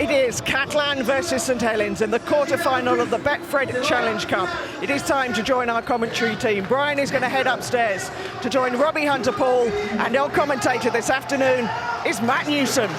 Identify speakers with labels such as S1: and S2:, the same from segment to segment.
S1: It is Catalan versus St Helens in the quarter-final of the Betfred Challenge Cup. It is time to join our commentary team. Brian is going to head upstairs to join Robbie Hunter-Paul, and our commentator this afternoon is Matt Newsom.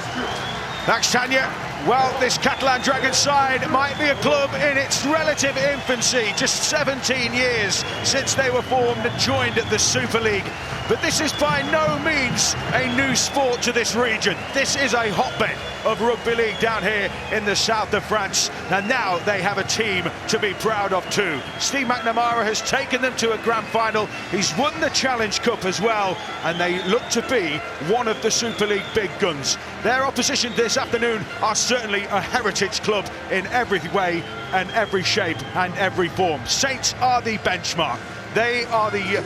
S2: Thanks, Tanya. Well, this Catalan Dragons side might be a club in its relative infancy, just 17 years since they were formed and joined the Super League. But this is by no means a new sport to this region. This is a hotbed of rugby league down here in the south of France, and now they have a team to be proud of too. Steve McNamara has taken them to a grand final. He's won the Challenge Cup as well, and they look to be one of the Super League big guns. Their opposition this afternoon are certainly a heritage club in every way and every shape and every form. Saints are the benchmark. They are the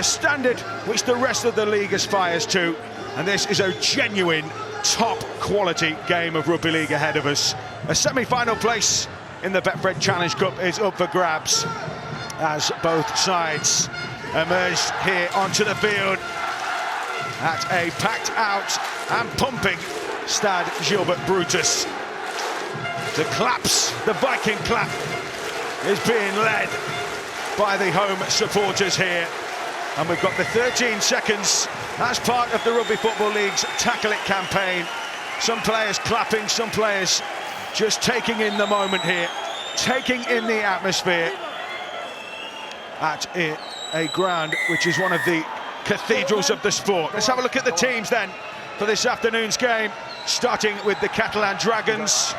S2: standard which the rest of the league aspires to, and this is a genuine top quality game of rugby league ahead of us. A semi-final place in the Betfred Challenge Cup is up for grabs as both sides emerge here onto the field at a packed out and pumping Stade Gilbert Brutus. The claps, the Viking clap, is being led by the home supporters here, and we've got the 13 seconds as part of the Rugby Football League's Tackle It campaign. Some players clapping, some players just taking in the moment here, taking in the atmosphere at a ground which is one of the cathedrals of the sport. Let's have a look at the teams then for this afternoon's game, starting with the Catalan Dragons.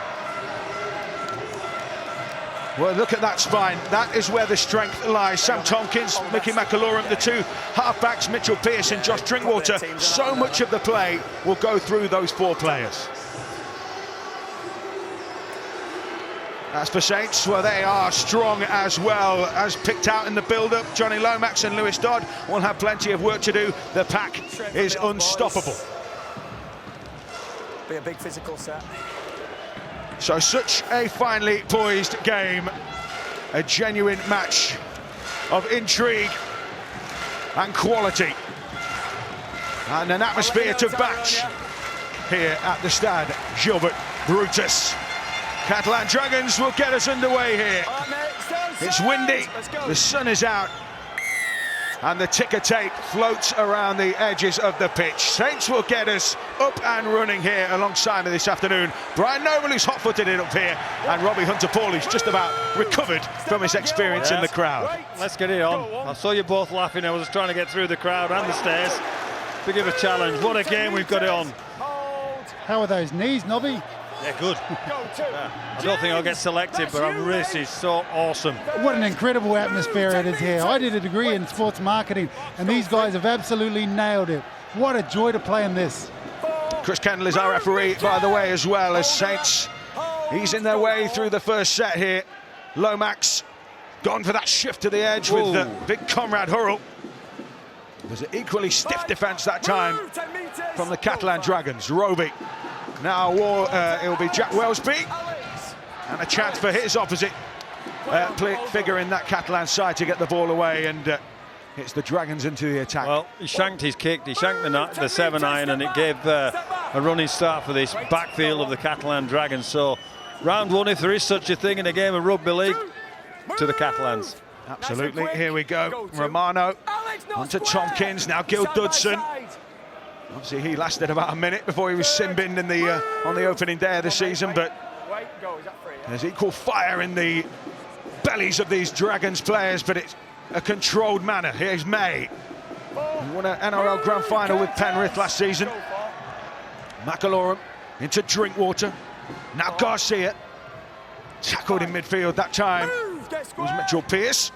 S2: Well, look at that spine. That is where the strength lies. Sam Tompkins, Mickey McAlorum, the two halfbacks, Mitchell Pearce and Josh Drinkwater. So much of the play will go through those four players. As for Saints, well, they are strong as well. As picked out in the build-up, Johnny Lomax and Lewis Dodd will have plenty of work to do. The pack is unstoppable.
S3: Be a big physical set.
S2: So such a finely poised game, a genuine match of intrigue and quality, and an atmosphere to match here at the Stade Gilbert Brutus. Catalan Dragons will get us underway here. It's windy, the sun is out, and the ticker tape floats around the edges of the pitch. Saints will get us up and running here alongside me this afternoon. Brian Noble, who's hot-footed it up here, and Robbie Hunter-Paul, who's just about recovered from his experience in the crowd.
S4: Let's get it on. I saw you both laughing. I was trying to get through the crowd and the stairs. Big of a challenge. What a game we've got it on.
S5: How are those knees, Nobby?
S4: Yeah, good. I don't think I'll get selected, but this is so awesome.
S5: What an incredible atmosphere it is here. I did a degree in sports marketing, and these guys have absolutely nailed it. What a joy to play in this.
S2: Chris Kendall is our referee, by the way, as well, as Saints. He's in their way through the first set here. Lomax gone for that shift to the edge with the big Conrad Hurrell. It was an equally stiff defence that time from the Catalan Dragons. Roby. Now it'll be Jack Wellsby, and a chance for his opposite figure in that Catalan side to get the ball away, and it's the Dragons into the attack.
S4: Well, he shanked his kick, he shanked the 7-iron, and it gave a running start for this backfield of the Catalan Dragons. So round one, if there is such a thing in a game of rugby league, to the Catalans.
S2: Absolutely, here we go. Romano onto Tompkins, now Gil Dudson. Obviously, he lasted about a minute before he was sin-binned in the on the opening day of the season, but there's equal fire in the bellies of these Dragons players, but it's a controlled manner. Here's May, who won an NRL Grand Final with Penrith last season. McAlorum into Drinkwater. Now Garcia, tackled in midfield that time. It was Mitchell Pearce.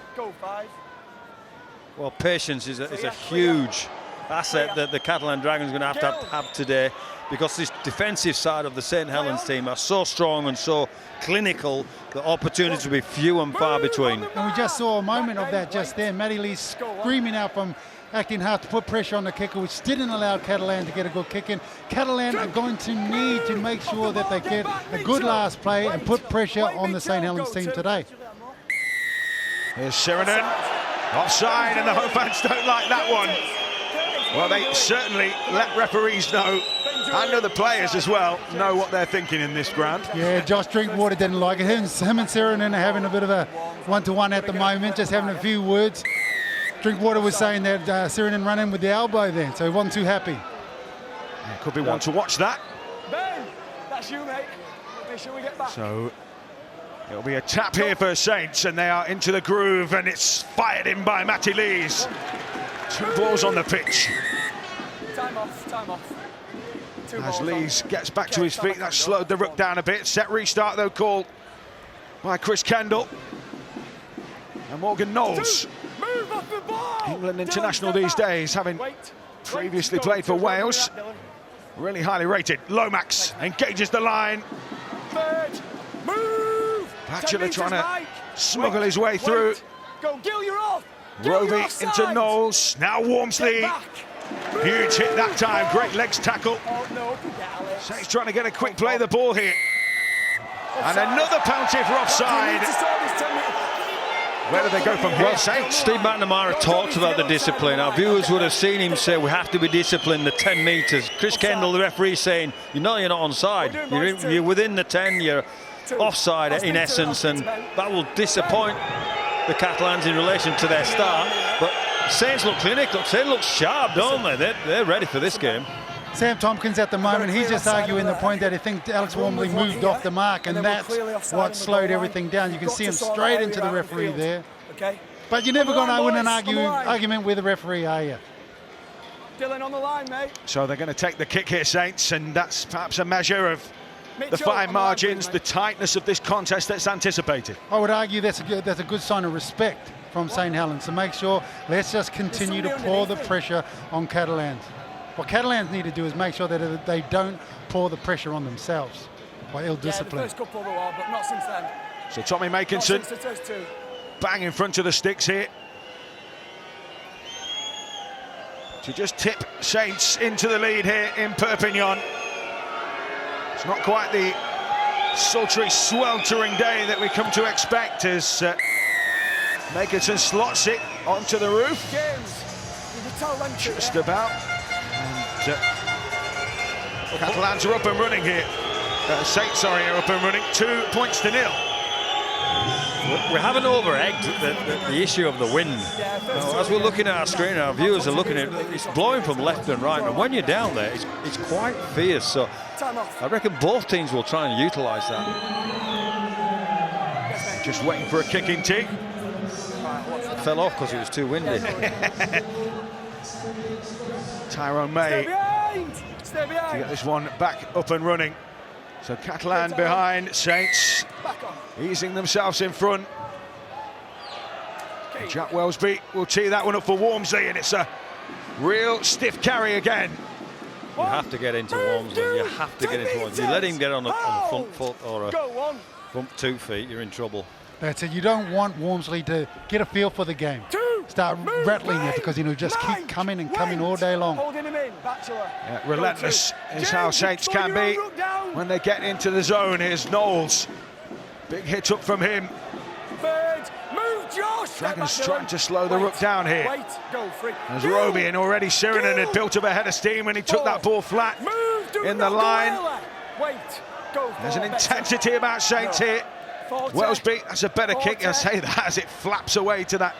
S4: Well, patience is a huge asset that the Catalan Dragons are going to have today, because this defensive side of the St Helens team are so strong and so clinical, the opportunities will be few and far between.
S5: And we just saw a moment of that just there. Matty Lee screaming out from acting hard to put pressure on the kicker, which didn't allow Catalan to get a good kick in. Catalan are going to need to make sure that they get a good last play and put pressure on the St Helens team today.
S2: Here's Sheridan, offside, and the home fans don't like that one. Well, they certainly let referees know, and other players as well, know what they're thinking in this ground.
S5: Yeah, Josh Drinkwater didn't like it. Him and Sirenen are having a bit of a one-to-one at the moment, just having a few words. Drinkwater was saying that Sirenen ran in with the elbow then, so he wasn't too happy.
S2: Yeah, could be one to watch that.
S1: Ben, that's you, mate. Make sure we get back.
S2: So it'll be a tap here for Saints, and they are into the groove, and it's fired in by Matty Lees. 2 balls on the pitch.
S1: Time off, time off.
S2: As Lees gets back to his feet, that slowed the rook down a bit. Set restart though called by Chris Kendall. And Morgan Knowles, England international these days, having previously played for Wales. Really highly rated. Lomax engages the line. Bitchute trying to smuggle his way through.
S1: Go, Gil, you're off.
S2: Roby into Knowles. Now Wormsley. Huge hit that time. Great legs tackle. Saints trying to get a quick play of the ball here. And another penalty for offside. Where do they go from here, Saints?
S4: Steve McNamara talked about the discipline. Our viewers would have seen him say we have to be disciplined, the 10 metres. Chris Kendall, the referee, saying, you're not onside. You're within the 10, you're offside in essence, and that will disappoint the Catalans in relation to their start. But Saints look clinical. Saints look sharp, don't they? They're ready for this game.
S5: Sam Tompkins at the moment, he's just arguing the point that he thinks Alex Wormsley moved off the mark, and that's what slowed everything down. You can see him straight into the referee there. But you're never going to win an argument with a referee, are you?
S1: Dylan on the line, mate.
S2: So they're going to take the kick here, Saints, and that's perhaps a measure of the fine margins, the tightness of this contest that's anticipated.
S5: I would argue that's a good sign of respect from St Helens to make sure let's just continue to pour the pressure on Catalans. What Catalans need to do is make sure that they don't pour the pressure on themselves by ill discipline.
S1: Yeah, the first couple of a while, but not since then.
S2: So Tommy Makinson bang in front of the sticks here to just tip Saints into the lead here in Perpignan. It's not quite the sultry, sweltering day that we come to expect as Makinson slots it onto the roof. Just about. And Catalans are up and running here. Saints, are up and running. 2 points to 0.
S4: We haven't over-egged the issue of the wind. Now, as we're looking at our screen, our viewers are looking at it, it's blowing from left and right, and when you're down there, it's quite fierce. So I reckon both teams will try and utilise that.
S2: Just waiting for a kicking tee.
S4: It fell off because it was too windy.
S2: Tyrone May to get this one back up and running. So Catalan behind, Saints easing themselves in front. Jack Wellesby will tee that one up for Wormsley, and it's a real stiff carry again.
S4: You have to get into Wormsley. You have to get into Wormsley. You let him get on the front foot or a front 2 feet, you're in trouble.
S5: That's it. You don't want Wormsley to get a feel for the game. Start rattling it because he'll just keep coming and coming all day long.
S2: Yeah, relentless is how Saints can be when they get into the zone. Here's Knowles. Big hit up from him. Dragons trying to slow the rook down here. There's Roby, and already Sirenen had built up a head of steam when he took that ball flat in the line. There's an intensity about Saints here. Wellesby, that's a better kick. I say that as it flaps away to that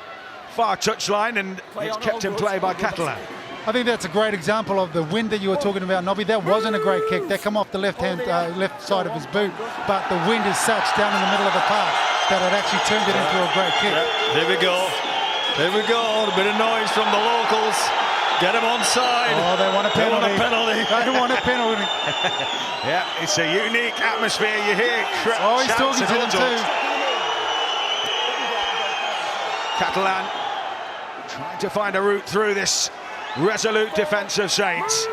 S2: far touchline, and it's kept in play by Catalan.
S5: I think that's a great example of the wind that you were talking about, Nobby. That wasn't a great kick. That come off the left side of his boot, but the wind is such down in the middle of the park that it actually turned it into a great kick.
S4: There we go. There we go. A bit of noise from the locals. Get him onside.
S5: Oh, they want a penalty. They want a penalty.
S2: Yeah, it's a unique atmosphere. You hear
S5: he's talking to them too.
S2: Catalan trying to find a route through this resolute defence of Saints.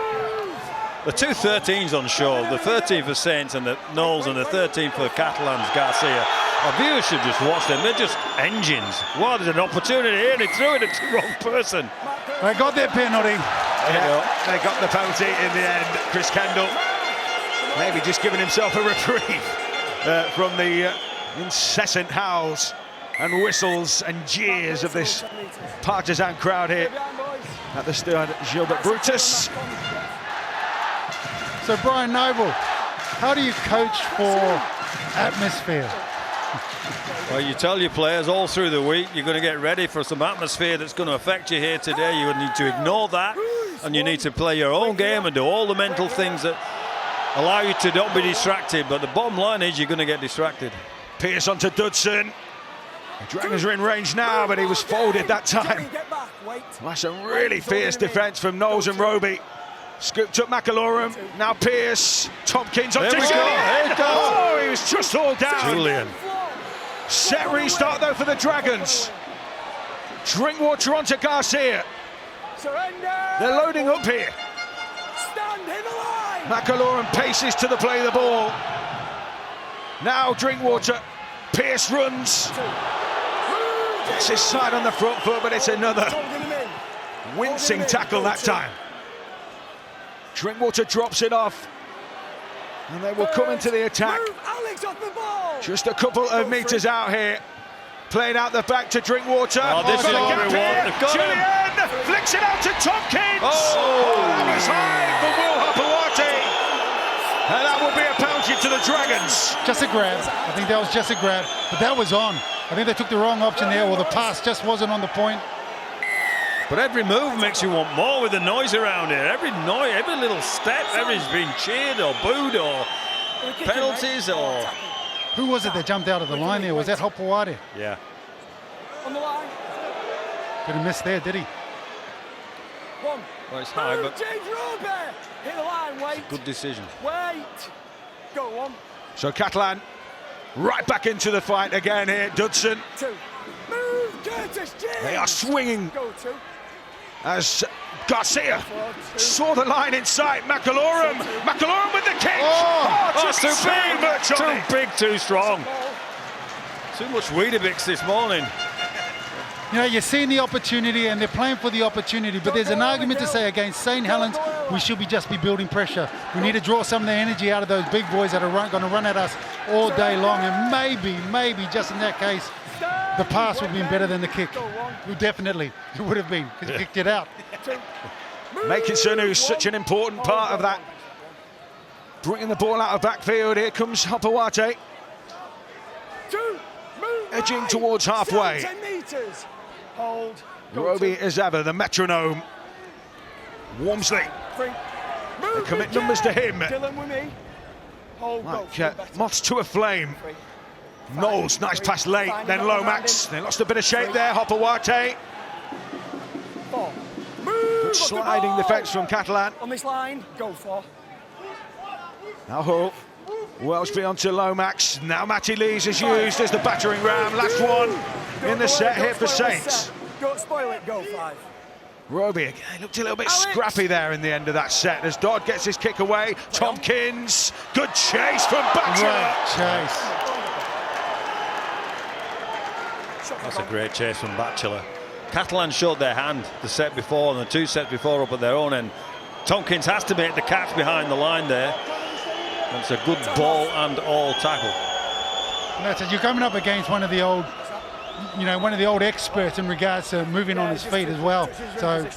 S4: The 2 13s on show, the 13 for Saints and the Knowles, and the 13 for Catalans, Garcia. Our viewers should just watch them. They're just engines. What is an opportunity here? They threw it at the wrong person.
S5: They got their penalty.
S2: Yeah, they got the penalty in the end. Chris Kendall maybe just giving himself a reprieve from the incessant howls and whistles and jeers of this partisan crowd here. At the stern, Gilbert Brutus.
S5: So Brian Noble, how do you coach for atmosphere?
S4: Well, you tell your players all through the week you're going to get ready for some atmosphere that's going to affect you here today. You need to ignore that, and you need to play your own game and do all the mental things that allow you to not be distracted. But the bottom line is you're going to get distracted.
S2: Pierce onto Dudson. The Dragons are in range now, but he was folded that time. That's a really fierce defence from Knowles and Roby. Scooped up McAlorum. Now Pierce. Tompkins on
S4: There we go. There you go.
S2: Oh, he was just all down.
S4: Julian.
S2: Set restart though for the Dragons. Drinkwater onto Garcia. They're loading up here. McAlorum paces to the play of the ball. Now Drinkwater. Pierce runs. Gets his side on the front foot, but it's another wincing tackle that time. Drinkwater drops it off. And they will come into the attack. Just a couple of metres out here. Playing out the back to Drinkwater.
S4: Oh, this is what we want. They've got him.
S2: Julian flicks it out to Tompkins.
S4: Oh,
S2: that was high for Will Hopewati. And that will be a penalty to the Dragons.
S5: Just a grab. I think that was just a grab, but that was on. I think they took the wrong option there, or the pass just wasn't on the point.
S4: But every move makes you want more with the noise around here. Every noise, every little step, everybody's been cheered or booed or penalties or...
S5: Who was it that jumped out of the line there? Was that Hopewati?
S4: Yeah.
S3: On the line.
S5: Didn't miss there, did he?
S3: One.
S4: Well, it's high, but
S3: James Roby. Hit the line, wait.
S4: good decision.
S3: Wait. Go on.
S2: So Catalan right back into the fight again here. Dudson.
S3: Two. Move, Curtis James.
S2: They are swinging
S3: Go two.
S2: as Garcia saw the line in sight. McAlorum with the kick.
S4: That's
S2: just
S4: too
S2: so
S4: big.
S2: much on it.
S4: Too big, too strong. Too much Weetabix this morning.
S5: You know, you're seeing the opportunity and they're playing for the opportunity, but there's an argument to say against St. Helens, we should just be building pressure. We need to draw some of the energy out of those big boys that are going to run at us all day long, and maybe, just in that case, the pass would have been better than the kick. Well, definitely, it would have been, because he kicked it out.
S2: Makinson, who's such an important part of that. Bringing the ball out of backfield, here comes Hopewati. Edging towards halfway.
S3: 10 metres. Hold.
S2: Roby as ever, the metronome. Wormsley. They commit numbers to him.
S3: Dylan with me. Hold.
S2: Like moths to a flame. Knowles, nice pass late. Then Lomax. They lost a bit of shape there. Hopewati. Good sliding defence from Catalan.
S3: On this line, go for.
S2: Now Hull. Wellesby onto Lomax. Now Matty Lees is used as the battering ram. Last one in the set here for Saints.
S3: Don't spoil it, go 5.
S2: Roby again looked a little bit scrappy there in the end of that set as Dodd gets his kick away. Tompkins, good chase from Batchelor.
S5: Chase.
S4: That's a great chase from Batchelor. Catalan showed their hand the set before and the two sets before up at their own end. Tompkins has to make the catch behind the line there. That's a good ball and all tackle.
S5: That's it. You're coming up against one of the old, one of the old experts in regards to moving on his feet as well. So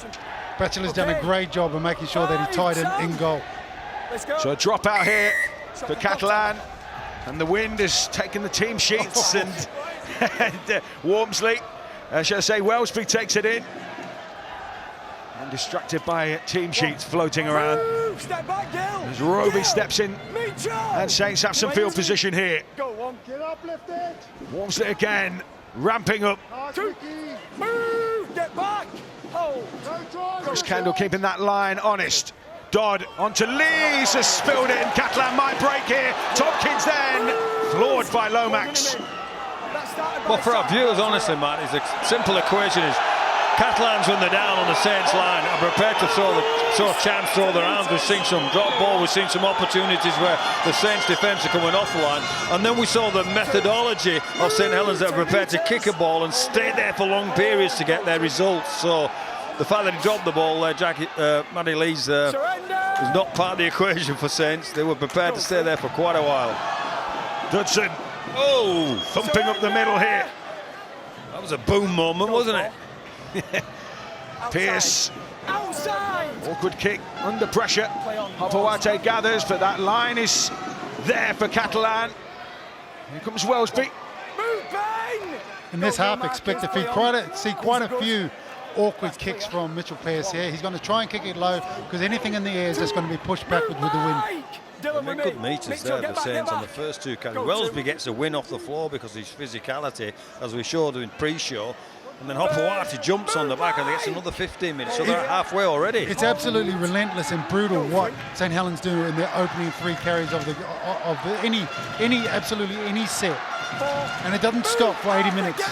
S5: Batchelor's done a great job of making sure that he tied in goal.
S2: So a drop out here for Catalan, and the wind has taken the team sheets and Wormsley, shall I say, Wellesby takes it in. And distracted by team sheets floating around.
S3: Step back, Gil.
S2: As Roby steps in, and Saints have some field position here.
S3: Go on.
S5: Get up, lift it.
S2: Wormsley again, ramping up.
S3: Move, get back. Hold.
S2: Chris Kendall keeping that line honest. Dodd onto Lees, has spilled it, and Catalan might break here. Tompkins then, floored by Lomax.
S4: Well, for our viewers, honestly, Matt, it's a simple equation is Catalans, when they're down on the Saints line, are prepared to throw a chance, throw their arms. We've seen some drop ball, we've seen some opportunities where the Saints defence are coming off the line, and then we saw the methodology of St Helens that are prepared to kick a ball and stay there for long periods to get their results. So the fact that he dropped the ball there, Matty Lees, is not part of the equation for Saints. They were prepared to stay there for quite a while.
S2: Dudson, thumping up the middle here.
S4: That was a boom moment, wasn't it?
S2: Pierce,
S3: Outside.
S2: awkward kick, under pressure. Hopawate gathers, but that line is there for Catalan. Here comes Wellsby.
S3: Move, Ben.
S5: In this half, expect to see quite a few awkward kicks from Mitchell Pearce here. He's going to try and kick it low because anything in the air is just going to be pushed backward with the wind.
S4: They're good meters there, the Saints, on the first two carries. Wellsby gets a win off the floor because of his physicality, as we showed in pre-show. And then Hopawate jumps on the back and gets another 15 minutes, so they're halfway already.
S5: It's absolutely relentless and brutal what St Helens do in their opening 3 carries of any set, and it doesn't stop for 80 minutes.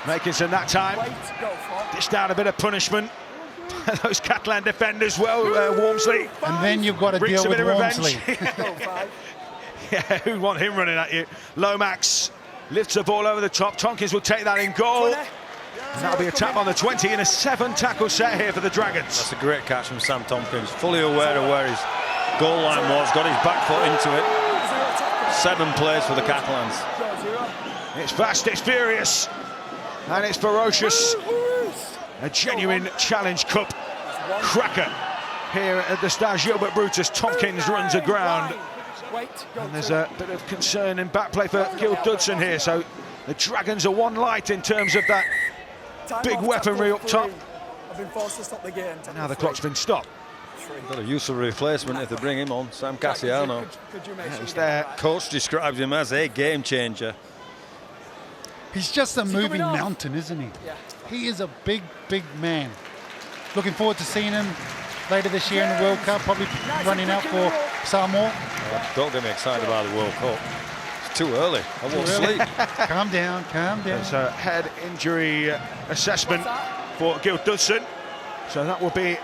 S2: Makinson that time dished out a bit of punishment. Those Catalan defenders, Wormsley.
S5: And then you've got to
S2: Reeks
S5: deal with Wormsley.
S2: Yeah, who want him running at you? Lomax lifts the ball over the top. Tompkins will take that in goal. And that'll be a tap on the 20 in a 7-tackle set here for the Dragons.
S4: That's a great catch from Sam Tompkins. Fully aware of where his goal line was, got his back foot into it. 7 plays for the Catalans.
S2: It's fast, it's furious, and it's ferocious. A genuine Challenge Cup cracker here at the Stade Gilbert Brutus. Tompkins runs aground. And there's a bit of concern in back play for Gil Dudson here, so the Dragons are one light in terms of that big weaponry up top. Now the clock's been stopped.
S4: Got a useful replacement if they bring him on, Sam Cassiano.
S2: Yeah, he's there.
S4: Coach describes him as a game changer.
S5: He's just a moving mountain, isn't he? He is a big, big man. Looking forward to seeing him later this year in the World Cup, probably running out for Samoa.
S4: Don't get me excited about the World Cup. It's too early. I won't sleep.
S5: Calm down, calm down.
S2: There's a head injury assessment for Gil Dudson. So that will be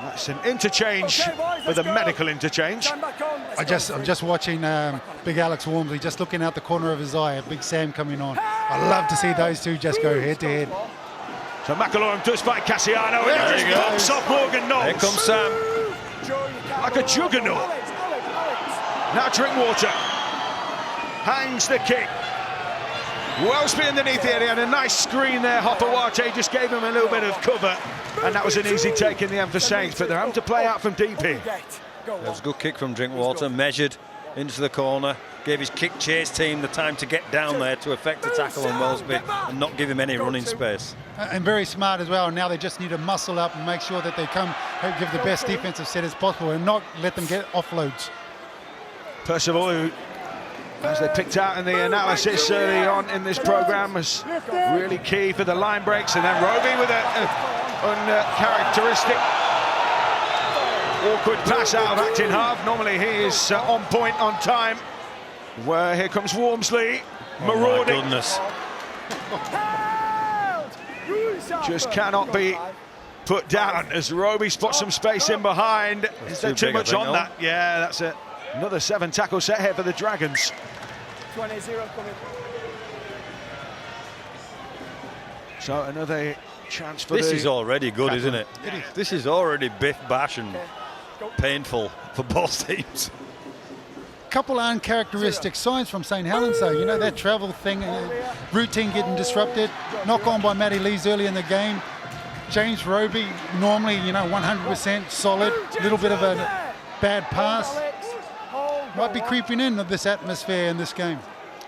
S2: that's an interchange for the medical interchange.
S5: I'm just watching Big Alex Wormsley just looking out the corner of his eye, Big Sam coming on. I love to see those two just go head to head.
S2: So McAlorum does fight Cassiano, and he just pops off Morgan Knowles.
S4: Here comes Sam.
S2: Like a juggernaut. Now Drinkwater hangs the kick. Wellsby underneath here, he had a nice screen there. Hopawate just gave him a little bit of cover, and that was an easy take in the end for Saints, but they're having to play out from deep here.
S4: That was a good kick from Drinkwater, measured into the corner, gave his kick chase team the time to get down there to effect a tackle on Wellsby and not give him any running space.
S5: And very smart as well. Now they just need to muscle up and make sure that they give the best defensive set as possible and not let them get offloads.
S2: Percival, who, as they picked out in the analysis early on in this programme, was really key for the line breaks, and then Roby with an uncharacteristic awkward pass out of acting half. Normally he is on point, on time. Where here comes Wormsley, marauding.
S4: Oh my goodness.
S2: Just cannot be put down as Roby spots some space in behind. Is there too much on that? Yeah, that's it. Another 7-tackle set here for the Dragons.
S3: 20-0 coming.
S2: So another chance for
S4: this is already good, isn't it? This is already biff bash and painful for both teams.
S5: Couple uncharacteristic signs from St Helens though. You know, that travel thing, routine getting disrupted. Knock on by Matty Lees early in the game. James Roby, normally, 100% solid. Little bit of a bad pass. Might be creeping into this atmosphere in this game.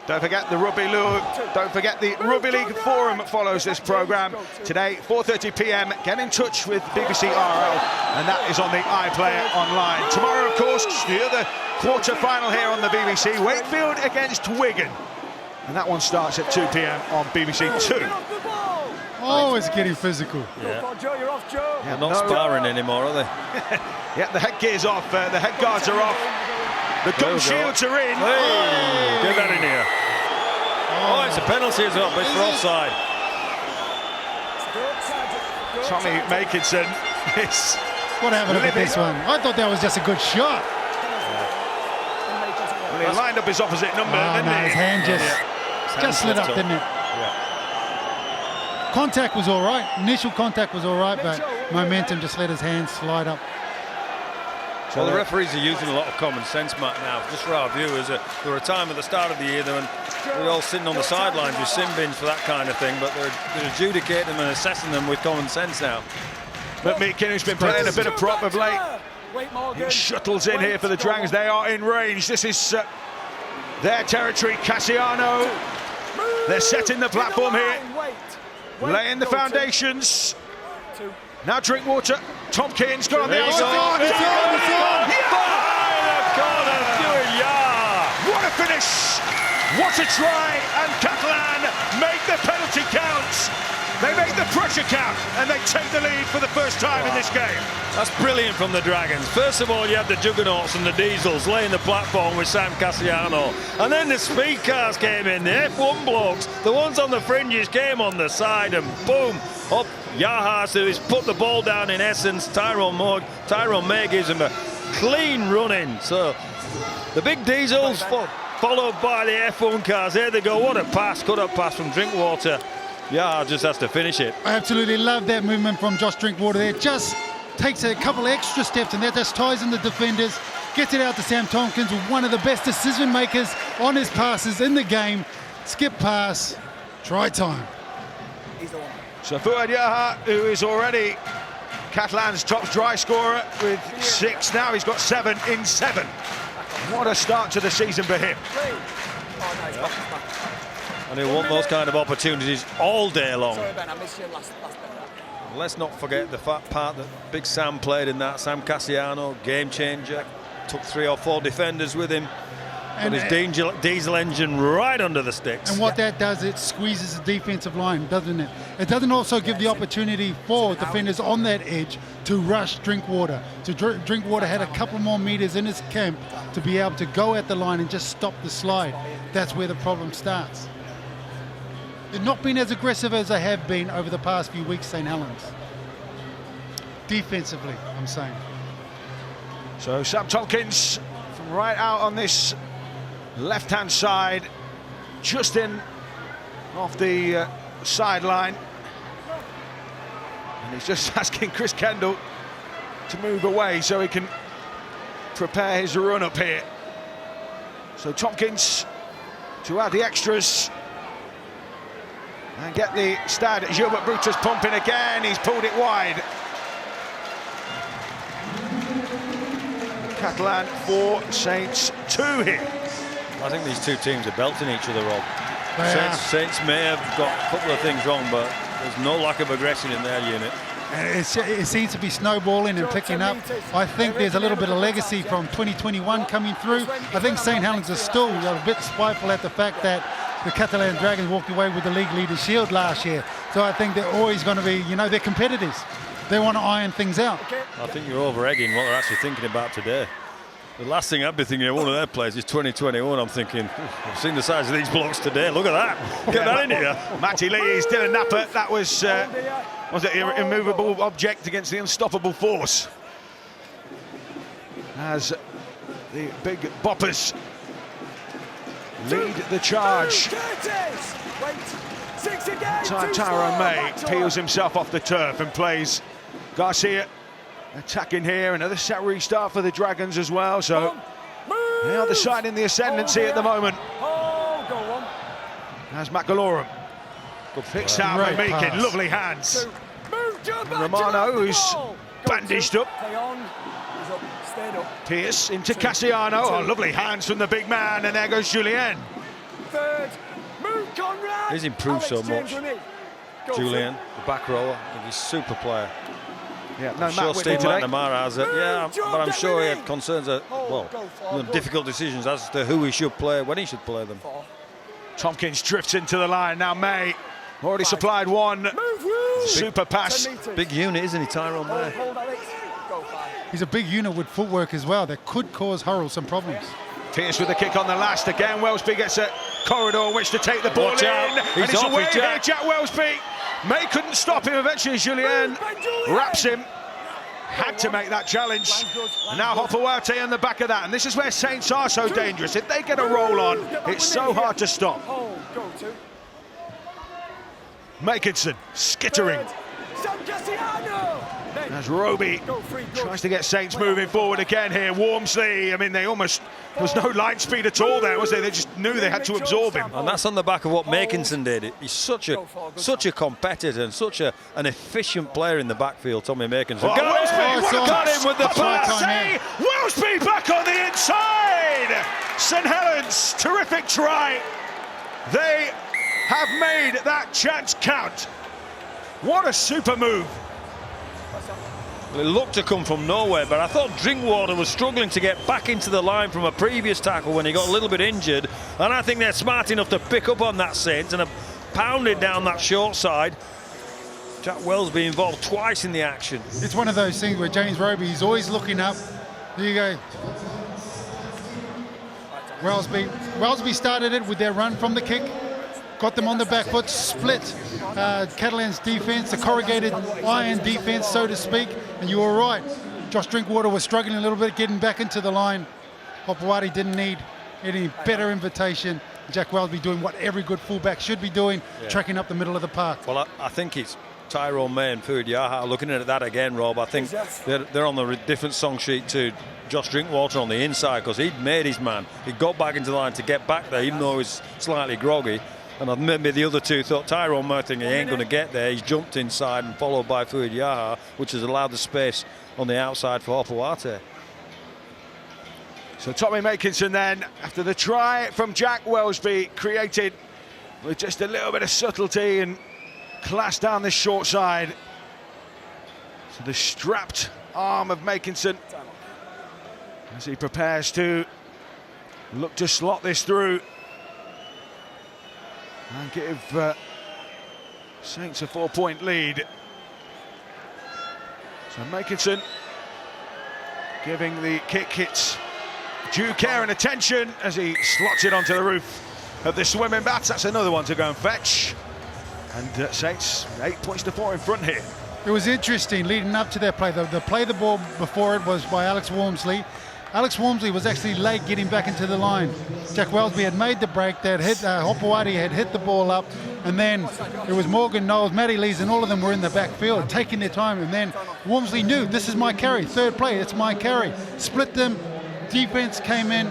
S2: Don't forget the Rugby League Forum follows this programme today, 4:30 p.m. Get in touch with BBC RL, and that is on the iPlayer online. Tomorrow, of course, the other quarter-final here on the BBC, Wakefield against Wigan, and that one starts at 2 p.m. on BBC Two.
S5: Oh, it's getting physical.
S3: Yeah. Joe, you're off, Joe.
S4: They're not sparring anymore, are they?
S2: Yeah, the headgear's off, the head guards are off. The gum shields are in.
S4: Hey, get that in here. Oh, it's a penalty as well, but it's for offside.
S2: Tommy Makinson is...
S5: What happened with this one? I thought that was just a good shot.
S2: Well, he lined up his opposite number, didn't he?
S5: His hand just slid up, didn't it?
S4: Yeah.
S5: Contact was all right. Initial contact was all right, but momentum just let his hand slide up.
S4: Well, the referees are using a lot of common sense, Matt, now, just for our viewers. There were a time at the start of the year when we're all sitting on the sidelines with sin bins for that kind of thing, but they're adjudicating them and assessing them with common sense now.
S2: But Meakin, who's been playing a bit of prop of late, he shuttles in here for the Dragons. They are in range. This is their territory. Cassiano, they're setting the platform here, laying the foundations. Now Drinkwater, Tompkins got on the outside. What a finish! What a try! And Catalan make the penalty count. They make the pressure count, and they take the lead for the first time in this game.
S4: That's brilliant from the Dragons. First of all, you have the Juggernauts and the Diesels laying the platform with Sam Cassiano. And then the speed cars came in, the F1 blokes, the ones on the fringes came on the side, and boom, up Yahas, who has put the ball down in essence. Tyrone May gives him a clean run in. So the big Diesels followed by the F1 cars. There they go. What a pass, cut-up pass from Drinkwater. Yeah, just has to finish it.
S5: I absolutely love that movement from Josh Drinkwater there. Just takes a couple extra steps and that just ties in the defenders, gets it out to Sam Tompkins, one of the best decision makers on his passes in the game. Skip pass, try time.
S2: So Fuad Yaha, who is already Catalan's top try scorer with 6 now, he's got 7 in 7. What a start to the season for him.
S4: And he'll want those kind of opportunities all day long.
S3: Sorry, Ben, I missed your last bit.
S4: Let's not forget the part that Big Sam played in that. Sam Cassiano, game changer, took 3 or 4 defenders with him. And his diesel engine right under the sticks.
S5: And what that does, it squeezes the defensive line, doesn't it? It doesn't also give the opportunity for defenders on that edge to rush Drinkwater. Drinkwater had a couple more meters in his camp to be able to go at the line and just stop the slide. That's where the problem starts. They've not been as aggressive as they have been over the past few weeks, St. Helens. Defensively, I'm saying.
S2: So Sam Tompkins from right out on this left-hand side, just in off the sideline. And he's just asking Chris Kendall to move away so he can prepare his run up here. So Tompkins to add the extras and get the Stade Gilbert Brutus pumping again. He's pulled it wide. Catalan 4, Saints 2 here.
S4: I think these two teams are belting each other, Rob. Saints may have got a couple of things wrong, but there's no lack of aggression in their unit.
S5: And it seems to be snowballing and picking up. I think there's a little bit of legacy from 2021 coming through. I think St. Helens is still a bit spiteful at the fact that the Catalan Dragons walked away with the league leader shield last year. So I think they're always going to be, they're competitors. They want to iron things out.
S4: I think you're over-egging what they're actually thinking about today. The last thing I'd be thinking of one of their players is 2021. I'm thinking, I've seen the size of these blocks today. Look at that. Get that in here.
S2: Matty Lees, Dylan Napper, that was it an immovable object against the unstoppable force? As the big boppers lead the charge. Tyrone May peels himself off the turf and plays Garcia attacking here. Another set restart for the Dragons as well. So the other side in the ascendancy at the moment. As McAlorum picks out by Meakin, lovely hands. And Romano, who's bandaged up. Pierce into Cassiano. Oh, lovely hands from the big man, and there goes Julien.
S4: He's improved so much. Julien, the back rower, I think he's a super player.
S2: Yeah,
S4: I'm sure Steve McNamara has it. Yeah, but I'm sure he had concerns that, difficult decisions as to who he should play, when he should play them.
S2: Tompkins drifts into the line. Now May already supplied one super pass.
S4: Big unit, isn't he, Tyrone May?
S5: He's a big unit with footwork as well that could cause Hurrell some problems.
S2: Pierce with the kick on the last again. Wellsby gets a corridor which to take the ball
S4: Watch
S2: in.
S4: out.
S2: And
S4: He's
S2: it's
S4: off
S2: away
S4: his
S2: here,
S4: Jack.
S2: Jack Wellsby. May couldn't stop him. Eventually Julien wraps him. Had to make that challenge. And now Hopawate on the back of that. And this is where Saints are so dangerous. If they get a roll on, it's so hard to stop. Makinson skittering. As Roby tries to get Saints moving forward again here. Wormsley, I mean, there was no line speed at all there, was there? They just knew they had to absorb him.
S4: And that's on the back of what Makinson did. He's such a competitor and such an efficient player in the backfield, Tommy Makinson.
S2: Got him with the pass. Wellsby back on the inside. St Helens, terrific try. They have made that chance count. What a super move.
S4: It looked to come from nowhere, but I thought Drinkwater was struggling to get back into the line from a previous tackle when he got a little bit injured, and I think they're smart enough to pick up on that Saints and have pounded down that short side. Jack Wellsby involved twice in the action.
S5: It's one of those things where James Roby, he's always looking up. There you go. Wellsby started it with their run from the kick, got them on the back foot, split Catalans defence, the corrugated iron defence, so to speak, and you were right. Josh Drinkwater was struggling a little bit getting back into the line. Hopewadi didn't need any better invitation. Jack Wellsby doing what every good fullback should be doing, tracking up the middle of the park.
S4: Well, I think it's Tyrone May and Fuad Yaha. Looking at that again, Rob, I think they're on the different song sheet to Josh Drinkwater on the inside, because he'd made his man. He got back into the line to get back there, even though he was slightly groggy. And maybe the other two thought Tyrone May thinking he ain't going to get there. He's jumped inside and followed by Fuad Yaha, which has allowed the space on the outside for Hopewadi.
S2: So Tommy Makinson then, after the try from Jack Wellsby, created with just a little bit of subtlety and class down this short side. So the strapped arm of Makinson as he prepares to look to slot this through and give Saints a 4-point lead. So Makinson giving the kick its due care and attention as he slots it onto the roof of the swimming bats. That's another one to go and fetch. And Saints 8 points to 4 in front here.
S5: It was interesting leading up to their play. The play the ball before it was by Alex Wormsley. Alex Wormsley was actually late getting back into the line. Jack Wellsby had made the break, they had hit, Hopewadi had hit the ball up, and then it was Morgan Knowles, Matty Lees, and all of them were in the backfield, taking their time, and then Wormsley knew, this is my carry, third play, it's my carry. Split them, defense came in,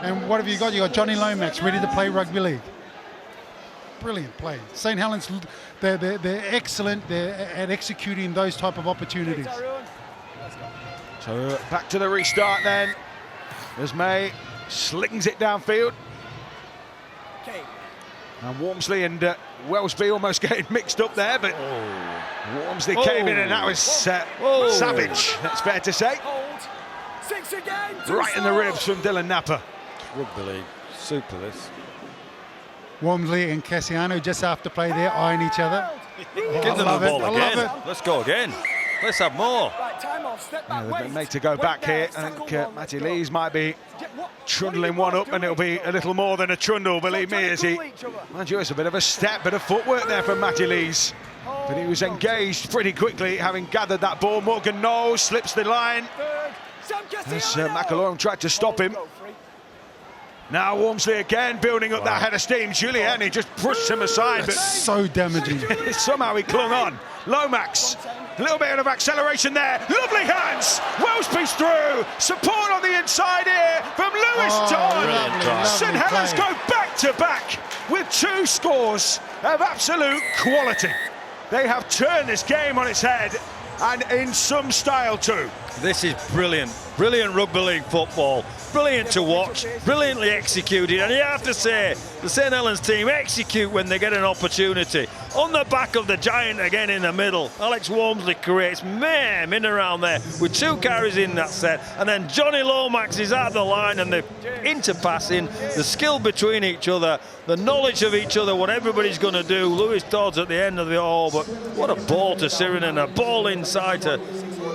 S5: and what have you got? You got Johnny Lomax ready to play rugby league. Brilliant play. St Helens, they're excellent at executing those type of opportunities.
S2: So back to the restart then, as May slings it downfield. And Wormsley and Wellsby almost getting mixed up there, but Wormsley came in and that was savage, that's fair to say. Right in the ribs from Dylan Napper.
S4: Rugby league, super this.
S5: Wormsley and Cassiano just after play there, eyeing each other.
S4: Give them the ball again. Let's go again. Let's have more.
S2: Yeah, they make to go back here. I think Matty Lees might be trundling one up, and it'll be a little more than a trundle, believe me, as he... Mind you, it's a bit of a step, bit of footwork there from Matty Lees. But he was engaged pretty quickly, having gathered that ball. Morgan Knowles slips the line as McAlorum tried to stop him. Now Wormsley again building up that head of steam. Giuliani just pushed him aside.
S5: That's so damaging.
S2: Somehow he clung on. Lomax, a little bit of acceleration there. Lovely hands. Wellsby's through. Support on the inside here from Lewis Todd. St Helens go back to back with 2 scores of absolute quality. They have turned this game on its head, and in some style too.
S4: This is brilliant. Brilliant rugby league football. Brilliant to watch, brilliantly executed, and you have to say the St Helens team execute when they get an opportunity. On the back of the giant again in the middle, Alex Wormsley creates mayhem in around there with 2 carries in that set, and then Johnny Lomax is at the line, and the interpassing, the skill between each other, the knowledge of each other, what everybody's going to do. Lewis Todd's at the end of the all, but what a ball to Siren, and a ball inside to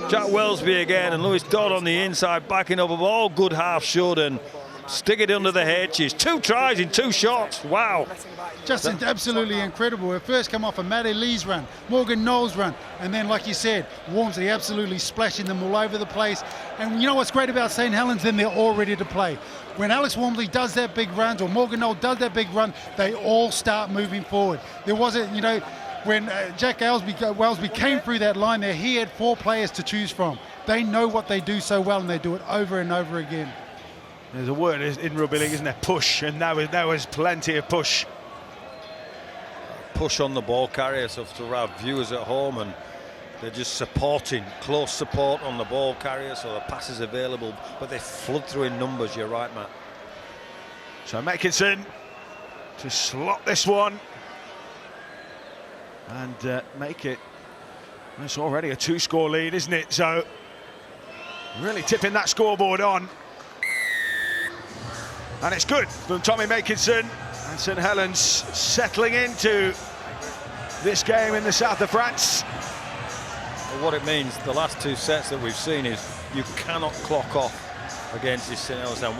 S4: Jack Wellsby again, and Lewis Todd on the inside backing up, all good half should, and stick it under the hedges. 2 tries in 2 shots. Wow.
S5: Just absolutely incredible. It first come off a Matty Lees run, Morgan Knowles run, and then, like you said, Wormsley absolutely splashing them all over the place. And you know what's great about St Helens? Then they're all ready to play. When Alex Wormsley does that big run, or Morgan Knowles does that big run, they all start moving forward. There wasn't, when Jack Welsby came through that line there, he had 4 players to choose from. They know what they do so well, and they do it over and over again.
S2: There's a word in rugby league, isn't there? Push, and there was plenty of push.
S4: Push on the ball carrier, so for our viewers at home, and they're just supporting, close support on the ball carrier, so the pass is available, but they flood through in numbers. You're right, Matt.
S2: So Mickelson to slot this one and make it. It's already a 2-score lead, isn't it? So really tipping that scoreboard on. And it's good from Tommy Mickelson, and St Helens settling into this game in the south of France.
S4: Well, what it means, the last 2 sets that we've seen, is you cannot clock off against this St Helens. And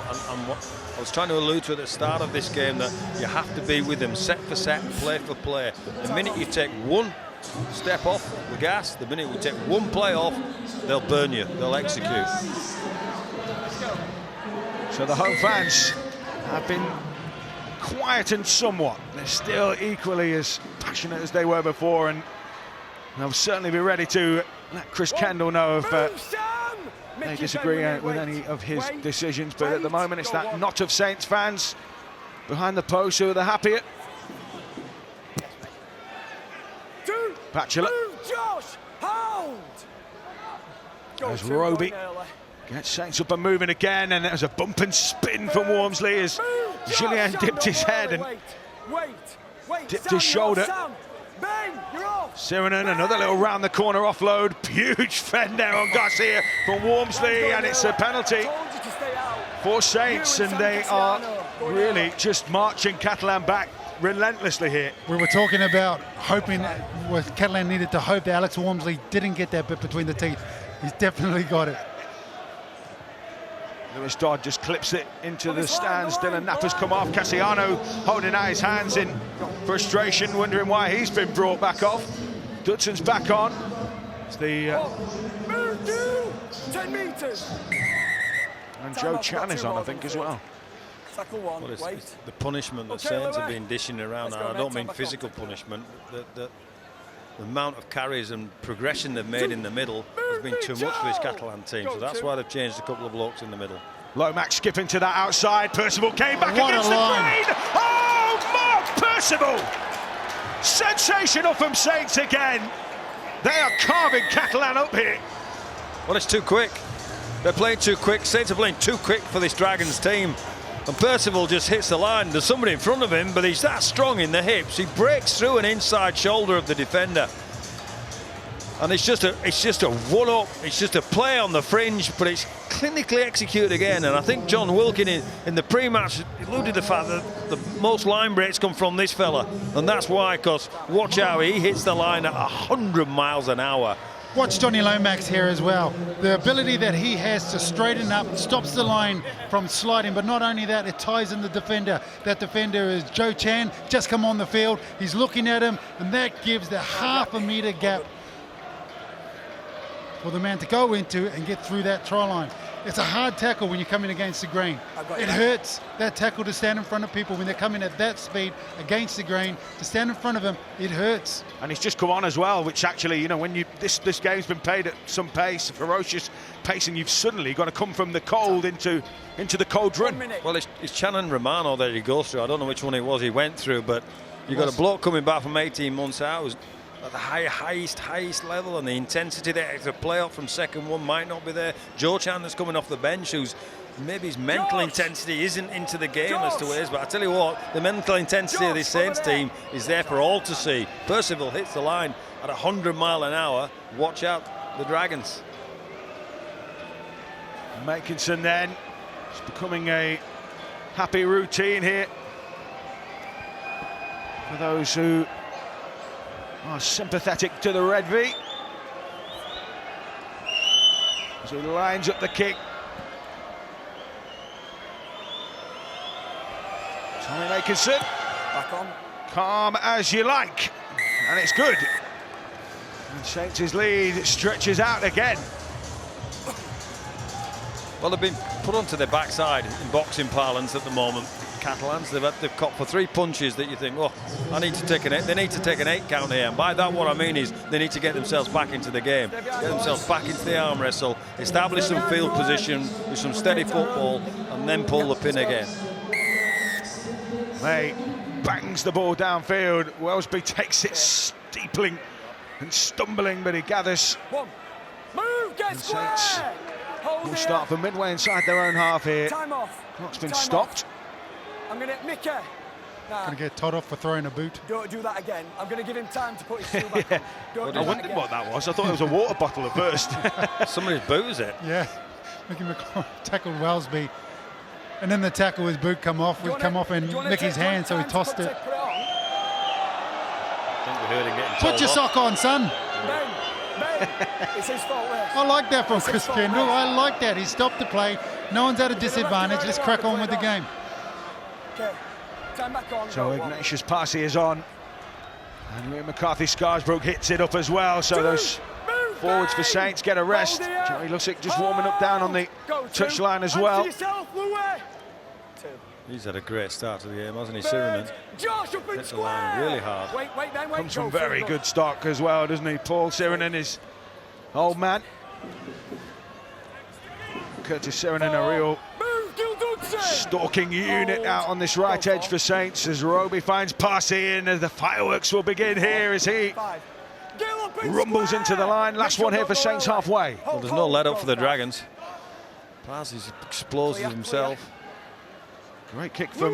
S4: what I was trying to allude to at the start of this game, that you have to be with them set for set, play for play. The minute you take one step off the gas, the minute we take one play off, they'll burn you, they'll execute.
S2: So the home fans have been quietened somewhat. They're still equally as passionate as they were before, and they'll certainly be ready to let Chris Kendall know if they disagree with any of his decisions. But at the moment, it's that knot of Saints fans behind the post who are the happier. Batchelor. There's Roby. Gets Saints up and moving again, and there's a bump and spin from Wormsley as Julien dipped his head and dipped his shoulder. Sirenen, another little round the corner offload. Huge fend there on Garcia from Wormsley, and it's a penalty for Saints, and they are really just marching Catalan back relentlessly here.
S5: We were talking about hoping, Catalan needed to hope that Alex Wormsley didn't get that bit between the teeth. He's definitely got it.
S2: Lewis Dodd just clips it into the stands. Dylan Napper's come off. Cassiano holding out his hands in frustration, wondering why he's been brought back off. Dudson's back on. It's the
S3: 10 meters.
S2: And Joe Chan is on, I think, as well.
S4: Well, it's the punishment that Saints have been dishing around, and I don't mean physical punishment. The amount of carries and progression they've made in the middle has been too much for this Catalan team, so that's why they've changed a couple of blocks in the middle.
S2: Lomax skipping to that outside. Percival came back against the grain. Oh, Mark Percival! Sensational from Saints again. They are carving Catalan up here.
S4: Well, it's too quick. They're playing too quick. Saints are playing too quick for this Dragons team. And Percival just hits the line. There's somebody in front of him, but he's that strong in the hips. He breaks through an inside shoulder of the defender. And it's just a one-up. It's just a play on the fringe, but it's clinically executed again. And I think John Wilkin in the pre-match alluded to the fact that the most line breaks come from this fella. And that's why, because watch how he hits the line at 100 miles an hour.
S5: Watch Johnny Lomax here as well. The ability that he has to straighten up, stops the line from sliding, but not only that, it ties in the defender. That defender is Joe Chan, just come on the field. He's looking at him, and that gives the half a metre gap for the man to go into and get through that try line. It's a hard tackle when you're coming against the grain. It hurts, that tackle, to stand in front of people when they're coming at that speed against the grain. To stand in front of them, it hurts.
S2: And he's just come on as well, which actually, you know, when you this game's been played at some pace, ferocious pace, and you've suddenly got to come from the cold into the cold run.
S4: Well, it's Shannon Romano that he goes through. I don't know which one it was he went through, but you've got a bloke coming back from 18 months out who's at the highest level, and the intensity there, the playoff from second one might not be there. Joe Chan that's coming off the bench, who's maybe his mental intensity isn't into the game as to his, but I tell you what, the mental intensity of this Saints team is there for all to see. Percival hits the line at 100 mile an hour. Watch out, the Dragons.
S2: Makinson then, it's becoming a happy routine here for those who are sympathetic to the Red V. As he lines up the kick. Tommy Makinson.
S3: Back on.
S2: Calm as you like. And it's good. And Saints' lead stretches out again.
S4: Well, they've been put onto their backside in boxing parlance at the moment. Catalans. They've caught for 3 punches that you think, oh, I need to take an 8. They need to take an 8 count here. And by that, what I mean is they need to get themselves back into the game, get themselves back into the arm wrestle, establish some field position with some steady football, and then pull the pin again.
S2: May bangs the ball downfield. Wellesby takes it steepling and stumbling, but he gathers.
S3: One. Move, get square.
S2: Saints
S3: Hold
S2: will
S3: it.
S2: start from midway inside their own half here.
S3: Time off.
S2: Clock's been
S3: Time
S2: stopped.
S3: off. I'm going to Mickey. Nah,
S5: Going to get Todd off for throwing a boot.
S3: don't do that again. I'm going to give him time to put his shoe back on. Don't
S2: I
S3: do that
S2: wondered
S3: again.
S2: what that was. I thought it was a water bottle at first.
S4: Somebody's boot, is it?
S5: Yeah, Mickey McCoy tackled Wellesby. And then the tackle, his boot come off, would come off in Mickey's hand, so he tossed it.
S3: Put it on.
S4: I think we heard him getting
S5: Put
S4: told
S5: your
S4: off.
S5: sock on, son.
S3: Ben, it's his fault.
S5: I like that from Chris Kendall. I like that. He stopped the play. No one's at a disadvantage. Let's crack on with the game.
S3: Okay, time back on.
S2: So
S3: Go,
S2: Ignatius Parsi is on. And Liam McCarthy Scarsbrook hits it up as well. So those
S3: Move,
S2: forwards for
S3: Ben.
S2: Saints get a rest.
S3: Hold it.
S2: Joey Lussick just warming up down on the
S3: Go, two.
S2: touchline as
S3: Answer
S2: well.
S3: yourself, Louis. Two.
S4: He's had a great start to the game, hasn't he,
S3: Third.
S4: Sirinen?
S3: Josh up in
S4: Hit the
S3: square.
S4: line really hard.
S3: Wait, Ben, wait.
S2: Comes
S3: Go,
S2: from
S3: go,
S2: very
S3: go.
S2: good stock as well, doesn't he? Paul Sirinen is old man. Curtis Sirinen, a real
S3: Move, Gil Dudson.
S2: stalking unit out on this right edge for Saints as Roby finds Parsi in as the fireworks will begin here as he
S3: Five. Gil up in
S2: rumbles
S3: square.
S2: into the line. Last
S3: Mitchell
S2: one here for
S3: got the
S2: Saints
S3: railway.
S2: halfway.
S4: Well, there's no let up for the Dragons. Parsi's explosive himself.
S2: Great kick from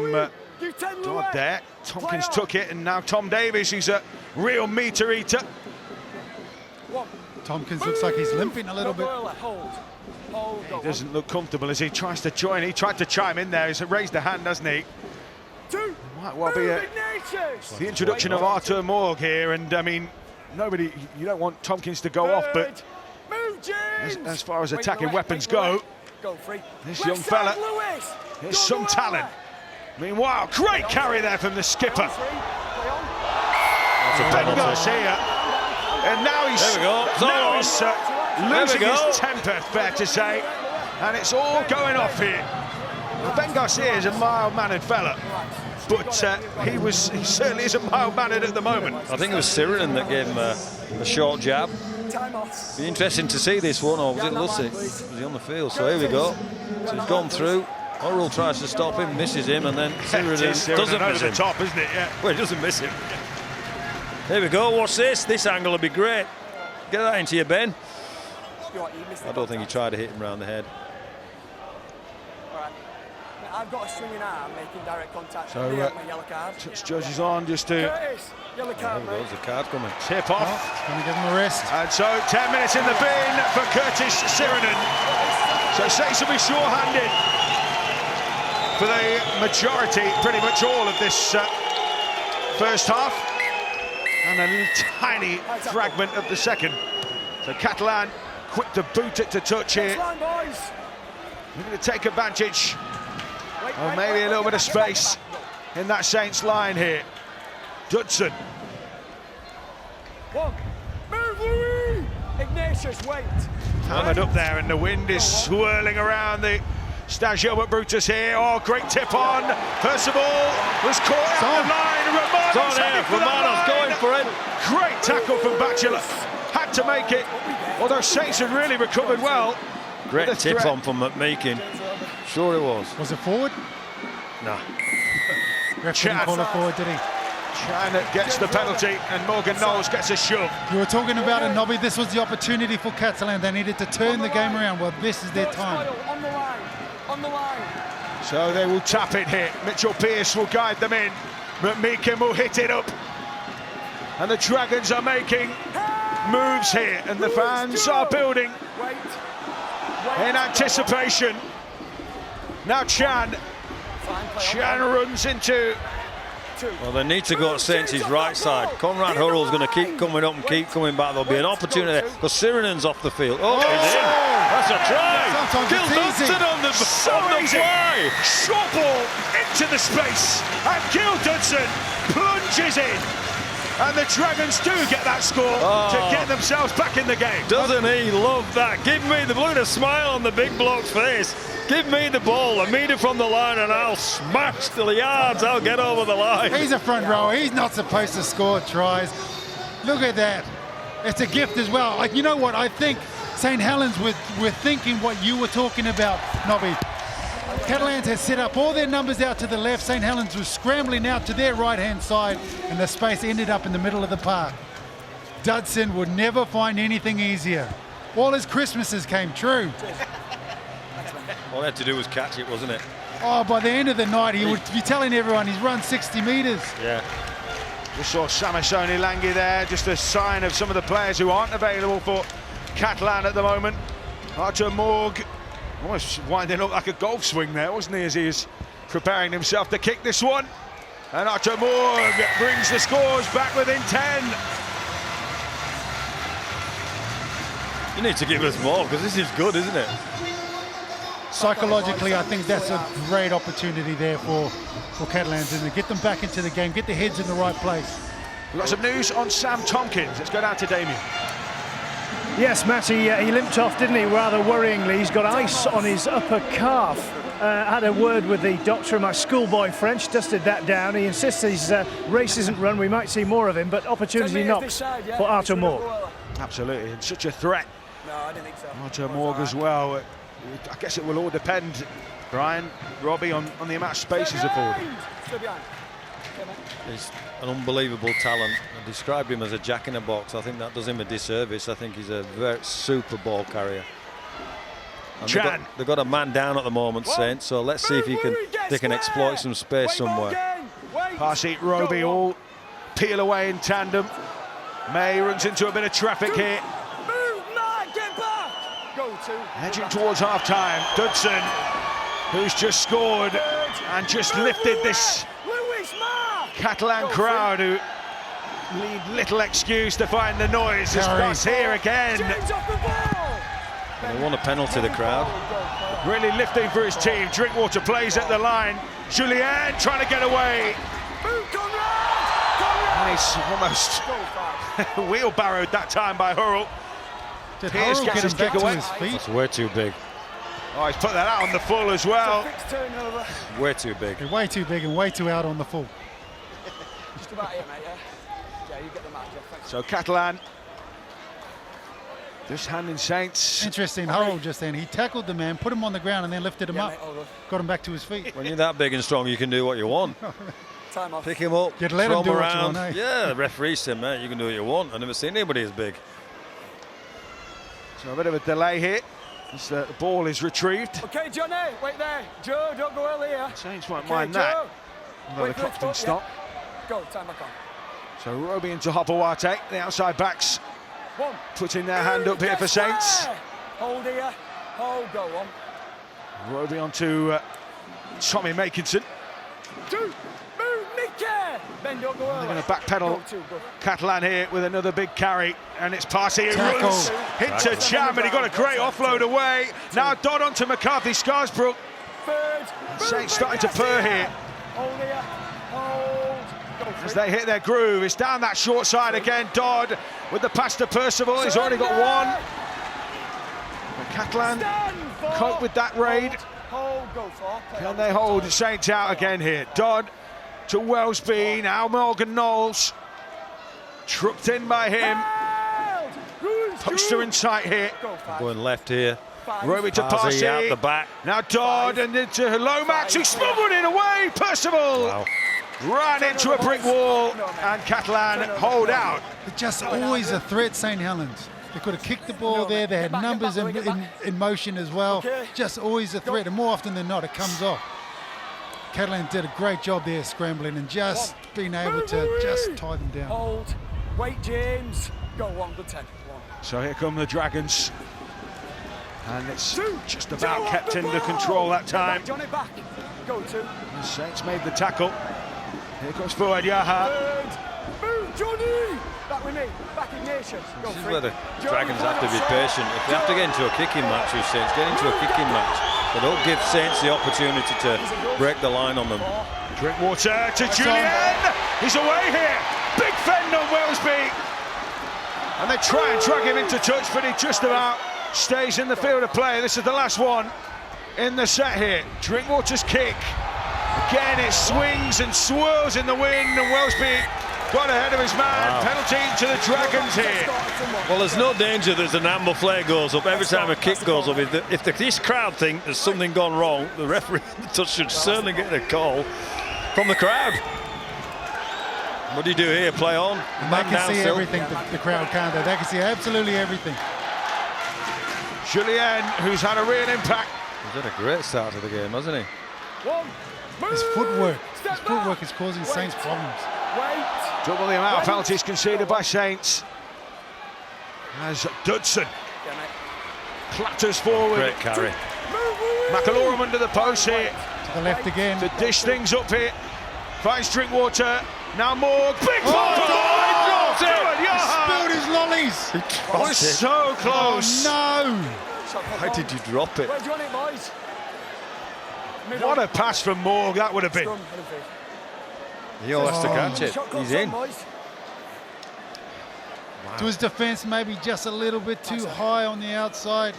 S3: You 10,
S2: Dodd
S3: Louis.
S2: there. Tompkins
S3: Play
S2: took it, and now Tom Davies, who's a real meter eater.
S3: One.
S5: Tompkins looks like he's limping a little bit.
S3: Hold. Hold.
S2: He doesn't look comfortable as he tries to join. He tried to chime in there. He's raised a hand, hasn't he?
S3: Two.
S2: Might well be
S3: Move, Ignatius.
S2: the introduction of Artur Morg here, and I mean, nobody. You don't want Tompkins to go off, but
S3: Third. Move, James.
S2: as far as
S3: Wait,
S2: attacking
S3: Louis,
S2: weapons
S3: wait, Louis.
S2: go,
S3: Go free.
S2: this
S3: Left
S2: young
S3: side,
S2: fella
S3: Lewis.
S2: is
S3: Go
S2: some
S3: the
S2: talent.
S3: railway.
S2: Meanwhile, great carry there from the skipper,
S3: On three. Play on.
S4: That's a
S2: Ben
S4: penalty.
S2: Garcia, and now he's
S4: There we go. It's all
S2: now
S4: on.
S2: he's
S4: There
S2: losing
S4: we go.
S2: his temper, fair to say, and it's all going off here. Well, Ben Garcia is a mild-mannered fella, but he certainly isn't mild-mannered at the moment.
S4: I think it was Sirinen that gave him a short jab.
S3: Time off.
S4: Be interesting to see this one, or was it Lussick? Was he on the field? So here we go. So he's gone through. Orrell tries to stop him, misses him, and then Sirinen doesn't
S2: over
S4: miss
S2: the
S4: him.
S2: top, isn't it? Yeah.
S4: Well, he doesn't miss him. Here we go. Watch this. This angle will be great. Get that into you, Ben.
S3: You what, you missed the
S4: I don't think he
S3: contact.
S4: tried to hit him round the head.
S3: All right. Now, I've got a swinging arm making direct contact.
S2: So,
S3: Here, my yellow card.
S2: Touch judges on just to
S3: Curtis, yellow
S4: There
S3: card,
S4: we go.
S3: mate.
S4: There's a card coming.
S2: tip
S5: Oh,
S2: off.
S5: it's going to give him a rest.
S2: And so 10 minutes in the bin for Curtis Sirinen. So Saints will be sure-handed for the majority, pretty much all of this first half. And a little tiny fragment of the second. So Catalan quick to boot it to touch here.
S3: Next line, boys.
S2: We're going to take advantage
S3: Wait,
S2: of
S3: wait,
S2: maybe
S3: wait,
S2: a little
S3: wait,
S2: bit of
S3: get back,
S2: space
S3: get back.
S2: in that Saints line here. Dudson.
S3: One. Move, Louis. Ignatius, wait.
S2: Hammered up there, and the wind is swirling around the Stade Gilbert Brutus here. Oh, great tip on. Percival was caught out the line.
S4: It's on
S2: Romano's
S4: here.
S2: heading for that
S4: Romano's
S2: line.
S4: going for it.
S2: Great tackle from Bachelor. Had to make it. Although Saints had really recovered well.
S4: Great
S2: With a
S4: tip
S2: threat.
S4: on from McMeekin. Sure it was.
S5: Was it forward?
S4: Nah.
S5: Ref
S2: Chad.
S5: didn't call it forward, did he?
S2: China gets the penalty, and Morgan Knowles gets a shove.
S5: You were talking about it, Nobby. This was the opportunity for Catalan. They needed to turn the game around. Well, this is their
S3: Coach
S5: time.
S3: Doyle, on the line. On the line.
S2: So they will tap it here. Mitchell Pearce will guide them in. McMeekin will hit it up. And the Dragons are making moves here, and the fans are building
S3: Wait.
S2: in anticipation. Now Chan. Chan runs into.
S4: Well, they need to go to Saints' right side. Conrad Hurrell's going to keep coming up and keep coming back. There'll be an opportunity there because Sirinen's off the field. Oh, he's in. That's a try.
S5: Sometimes
S4: Gil
S5: it's easy.
S4: Dudson on the
S2: easy.
S4: fly.
S2: Short ball into the space, and Gil Dudson plunges in. And the Dragons do get that score to get themselves back in the game.
S4: Doesn't he love that? Give me the blue, a smile on the big bloke's face. Give me the ball, a metre from the line, and I'll smash to the yards. I'll get over the line.
S5: He's a front rower. He's not supposed to score tries. Look at that. It's a gift as well. Like, you know what? I think St. Helens were thinking what you were talking about, Nobby. Catalans has set up all their numbers out to the left. St. Helens was scrambling out to their right-hand side, and the space ended up in the middle of the park. Dudson would never find anything easier. All his Christmases came true.
S4: All he had to do was catch it, wasn't it?
S5: Oh, by the end of the night, he would be telling everyone he's run 60 metres.
S4: Yeah.
S2: We saw Samisoni Langi there, just a sign of some of the players who aren't available for Catalan at the moment. Artur Morg almost winding up like a golf swing there, wasn't he, as he was preparing himself to kick this one. And Artur Morg brings the scores back within 10.
S4: You need to give us more, because this is good, isn't it?
S5: Psychologically, I think that's a great opportunity there for Catalans, and to get them back into the game, get their heads in the right place.
S2: We've got some news on Sam Tompkins. Let's go down to Damien.
S6: Yes, Matty, he limped off, didn't he, rather worryingly. He's got ice on his upper calf. Had a word with the doctor, my schoolboy French, dusted that down. He insists his race isn't run. We might see more of him, but opportunity knocks for Artur Morg.
S2: Absolutely, and such a threat.
S3: No, I didn't think so.
S2: Artur Morg as well. I guess it will all depend, Brian, Robbie, on the amount of space he's afforded.
S3: Still behind.
S4: He's an unbelievable talent. I described him as a jack-in-a-box. I think that does him a disservice. I think he's a very super ball carrier. And they've got a man down at the moment, Saints, so let's see if they can exploit some space somewhere.
S2: Parseet, Roby all peel away in tandem. May runs into a bit of traffic here. Edging towards half-time. Dudson, who's just scored and just lifted this Catalan crowd, who need little excuse to find the noise. This starts here again.
S4: They want a penalty, the crowd.
S2: Really lifting for his team. Drinkwater plays at the line. Julien trying to get away. And he's almost wheelbarrowed that time by Hurrell.
S5: Did
S2: Pierce
S5: Hurrell
S2: gets
S5: get
S2: his
S5: him
S2: kick
S5: back
S2: away.
S5: to his feet?
S4: That's way too big.
S2: Oh, he's put that out on the full as well.
S4: Way too big.
S5: Way too big and way too out on the full.
S3: Just about here, mate, yeah? Yeah, you get the match, yeah, thanks.
S2: So Catalan just handing Saints.
S5: Interesting, Hurrell just then. He tackled the man, put him on the ground, and then lifted him up.
S3: Mate,
S5: Got him back to his feet.
S4: When you're that big and strong, you can do what you want.
S3: Time off.
S4: Pick him up,
S5: You'd let
S4: throw
S5: him do what you
S4: around.
S5: want, eh?
S4: Yeah, the referee said, mate, you can do what you want. I've never seen anybody as big.
S2: So a bit of a delay here as the ball is retrieved.
S3: Okay, Johnny, wait there. Joe, don't go early here.
S2: Saints won't
S3: Okay,
S2: mind
S3: Joe.
S2: that. Although the
S3: Wait for
S2: clock's
S3: his
S2: been
S3: foot,
S2: stopped.
S3: yeah. Go, time back on.
S2: So Roby into Hopawate, the outside backs
S3: One.
S2: putting their hand up here for Saints.
S3: Hold here. Hold, go on.
S2: Roby onto Tommy Makinson.
S3: Two. Move, Mickey. Ben, don't go early.
S2: They're going to backpedal
S3: Go, two, go.
S2: Catalan here with another big carry, and it's Parseet who
S5: Tackle.
S2: runs into Jam, and he got a great offload away. Now Dodd onto McCarthy Scarsbrook.
S3: Third.
S2: Saints starting to purr here
S3: Hold here. Hold. Go,
S2: as
S3: three.
S2: they hit their groove. It's down that short side again. Dodd with the pass to Percival. He's already got one. But Catalan
S3: Stand for.
S2: cope with that raid.
S3: Hold, go for.
S2: Can they hold Saints out again here? Dodd to Wellsby, now Morgan Knowles. Trucked in by him. Poster in sight here.
S3: Go, five.
S4: Going left here.
S2: Roby to
S4: Parseet out
S2: Parseet.
S4: the back.
S2: Now Dodd and into Lomax, who smuggled it away. Percival
S4: Wow.
S2: ran into a brick wall, and Catalan hold out.
S5: But just always a threat, St. Helens. They could have kicked the ball there. They had numbers in motion as well.
S3: Okay.
S5: Just always a threat, and more often than not, it comes off. Catalans did a great job there scrambling and just being able to just tie them down.
S3: Hold. Wait, James. Go, one, good 10. One.
S2: So here come the Dragons. And it's just about kept under control that time.
S3: Johnny back. Go, two.
S2: The Saints made the tackle. Here comes forward Yaha.
S3: Third. Move, Johnny. Back with me. Back Ignatius. Go,
S4: This is
S3: three.
S4: where the
S3: Johnny,
S4: Dragons have to be
S3: Johnny.
S4: patient. If they have to get into a kicking match with Saints, get into a kicking match. They don't give Saints the opportunity to break the line on them.
S2: Drinkwater to Julien. He's away here. Big fend on Wellesby. And they try and drag him into touch, but he just about stays in the field of play. This is the last one in the set here. Drinkwater's kick. Again, it swings and swirls in the wind, and Wellesby got ahead of his man. Wow. Penalty to the Dragons here.
S4: Well, there's no danger that an amber flare goes up every time a kick goes up. If this crowd think there's something gone wrong, the referee should certainly get a call from the crowd. What do you do here? Play on?
S5: They can see everything the crowd can't. They can see absolutely everything.
S2: Julien, who's had a real impact.
S4: He's had a great start to the game, hasn't he?
S5: His footwork is causing Saints problems.
S2: Double the amount of penalties conceded by Saints. As Dudson clatters forward.
S4: Great carry.
S2: McAlorum under the post here.
S5: To the left again.
S2: To dish things up here. Finds Drinkwater. Now Morg. Big ball!
S4: Oh, he dropped it!
S5: He spilled his lollies.
S4: He dropped
S2: Was so close.
S5: Oh, no.
S4: Why did you drop it?
S3: Where do you want it, boys?
S2: What a pass from Morg that would have been.
S4: He all has to catch it. He's in.
S5: To his defence, maybe just a little bit too high on the outside.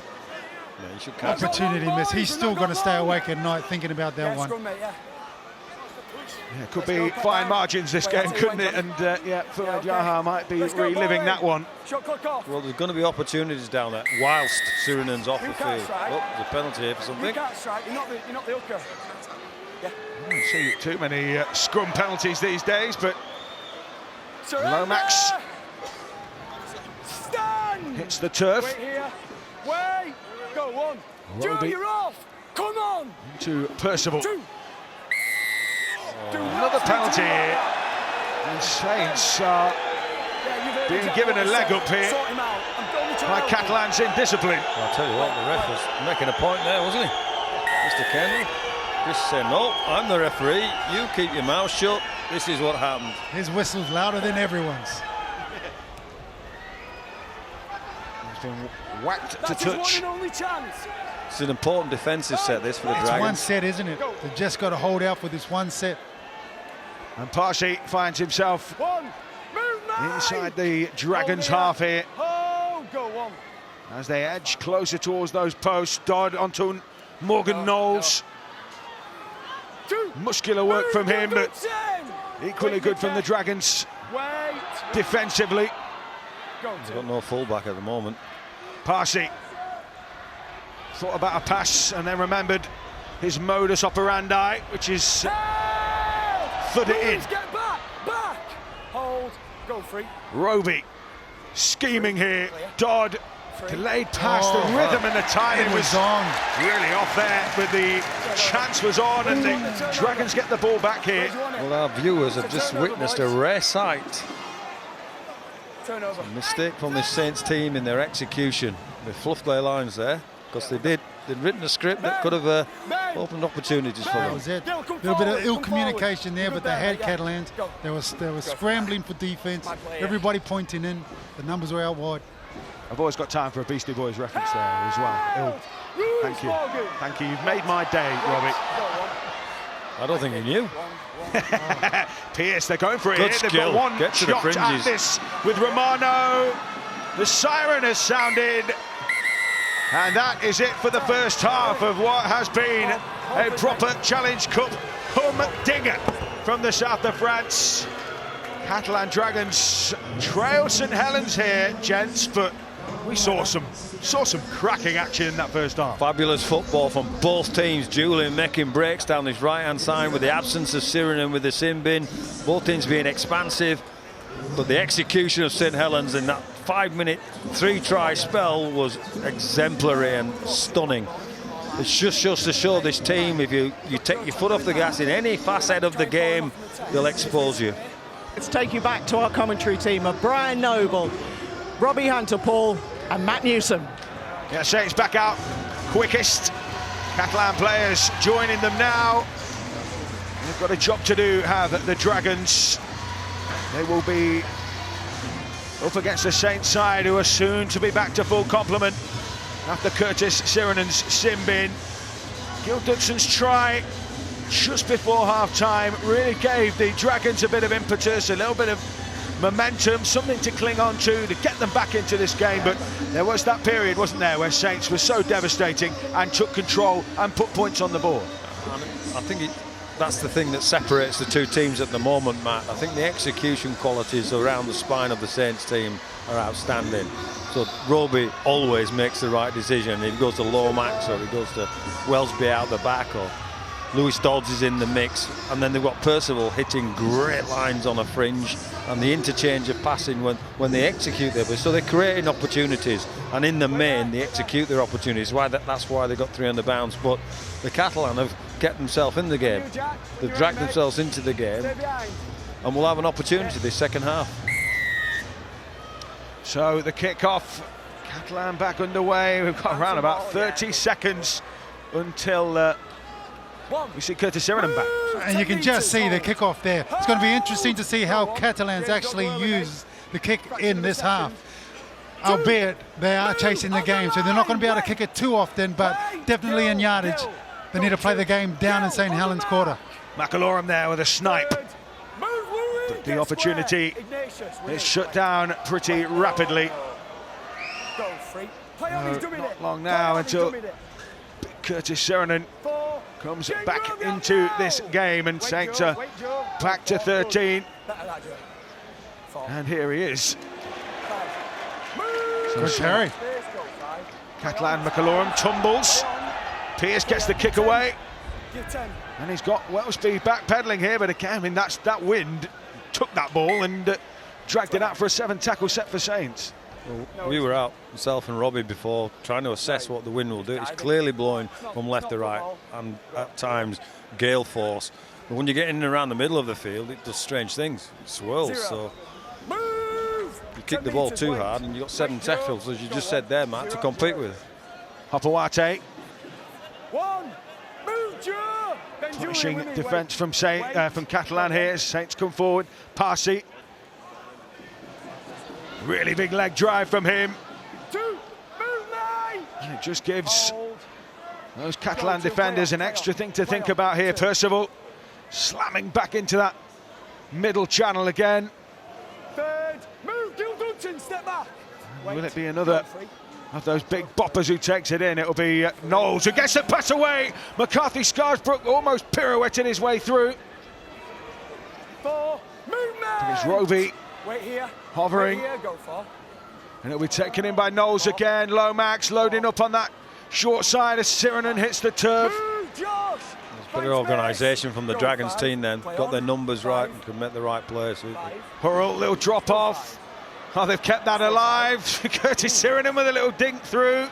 S4: Yeah, you should catch it.
S5: Opportunity miss. He's still going to stay awake at night thinking about that one.
S2: Yeah, could be fine margins this game, couldn't it? And yeah, Fuad Jaha might be reliving that one.
S4: Well, there's going to be opportunities down there whilst Surinam's off the field. Oh, there's a penalty here for something.
S3: You're not the hooker.
S2: I don't see too many scrum penalties these days, but Lomax hits the turf.
S3: Wait here. Wait. Go on. Joe, you're off. Come on.
S2: To Percival. Another penalty here. And Saints are being given a leg up here by Catalans in discipline.
S4: Well, I'll tell you what, the ref was making a point there, wasn't he? Mr. Kendall just said, no, I'm the referee, you keep your mouth shut, this is what happened.
S5: His whistle's louder than everyone's.
S2: He's been whacked to touch.
S4: It's an important defensive set, this, for the
S5: It's
S4: Dragons.
S5: one set, isn't it? They've just got to hold out for this one set.
S2: And Parsi finds himself inside the Dragons' half here. As they edge closer towards those posts. Dodd onto Morgan Knowles. Muscular work from him, but equally good from the Dragons defensively.
S4: He's got no fullback at the moment.
S2: Parsi thought about a pass and then remembered his modus operandi, which is thud it in.
S3: Get back, hold, go free.
S2: Roby scheming here. Dodd delayed pass. The rhythm and the timing was
S5: on.
S2: Really off there, but the chance was on, and the Dragons get the ball back here.
S4: Well, our viewers have just witnessed a rare sight.
S3: Turnover.
S4: A mistake from this Saints team in their execution. They fluffed their lines there, because they did. They'd written a script that could have opened opportunities for
S5: That
S4: them.
S5: was it. A little bit of ill communication there, but they had Catalans. They were scrambling for defence. Everybody pointing in. The numbers were out wide.
S2: I've always got time for a Beastie Boys reference there as well. Thank you. Thank you. You've made my day, Robbie.
S4: I don't think he knew.
S2: Pierce, they're going for it.
S4: Good
S2: They've
S4: skill.
S2: got one
S4: Get to the
S2: shot at
S4: fringes.
S2: this with Romano. The siren has sounded. And that is it for the first half of what has been a proper Challenge Cup humdinger from the south of France. Catalan Dragons trail St Helens here, gents, but we saw some cracking action in that first half.
S4: Fabulous football from both teams. Julian making breaks down his right-hand side with the absence of Suriname with the sin bin. Both teams being expansive, but the execution of St Helens in that 5-minute 3-try spell was exemplary and stunning. It just shows to show this team, if you take your foot off the gas in any facet of the game, they'll expose you.
S1: Let's take you back to our commentary team of Brian Noble, Robbie Hunter-Paul and Matt Newsom.
S2: Yeah, Saints back out quickest. Catalan players joining them now. They've got a job to do, have the Dragons. They will be up against the Saints side, who are soon to be back to full complement after Curtis Sirenen's sin bin. Gil Dudson's try just before half-time really gave the Dragons a bit of impetus, a little bit of momentum, something to cling on to get them back into this game. But there was that period, wasn't there, where Saints was so devastating and took control and put points on the board.
S4: I think that's the thing that separates the two teams at the moment, Matt. I think the execution qualities around the spine of the Saints team are outstanding. So Roby always makes the right decision. He goes to Lomax, or he goes to Wellesby out the back, or Lewis Dodds is in the mix. And then they've got Percival hitting great lines on a fringe, and the interchange of passing when they execute their, so they're creating opportunities, and in the main they execute their opportunities. That's why they got 300 bounds. But the Catalan have kept themselves in the game. They've dragged themselves into the game, and will have an opportunity this second half.
S2: So the kick-off, Catalan back underway. We've got around about 30 seconds until we see Curtis Sirenin back.
S5: And you can just see the kick-off there. It's going to be interesting to see how Catalans actually use the kick in this half. Albeit they are chasing the game, so they're not going to be able to kick it too often, but definitely in yardage. They need to play the game down in St. Helens quarter.
S2: McAlorum there with a snipe. But the opportunity is shut down pretty rapidly. Not long now until Curtis Sirenin comes back into this game, and Saints are back to 13. And here he is.
S5: Good carry.
S2: Catalan McAlorum tumbles. Pearce gets the kick away. And he's got Wellesby backpedaling here, but again, I mean, that wind took that ball and dragged it out for a 7-tackle set for Saints.
S4: Well, we were out, myself and Robbie, before trying to assess what the wind will do. It's clearly blowing from left to right, and at times gale force. But when you get in and around the middle of the field, it does strange things. It swirls. So you kick the ball too hard, and you've got 7 tackles, as you just said there, Matt, to compete with.
S2: Hopewate punishing defence from Catalan here. Saints come forward. Parsi. Really big leg drive from him. And it just gives those Catalan defenders an extra thing to think about here. Percival slamming back into that middle channel again. Will it be another of those big boppers who takes it in? It'll be Knowles who gets the pass away. McCarthy Scarsbrook almost pirouetted his way through. It's Roby hovering. And it'll be taken in by Knowles again. Lomax loading up on that short side as Sirenin hits the turf.
S4: There's better organisation from the Dragons team then. Got their numbers right and could make the right plays.
S2: Hurl, little drop off. Oh, they've kept that alive. Curtis Sirenin with a little dink through.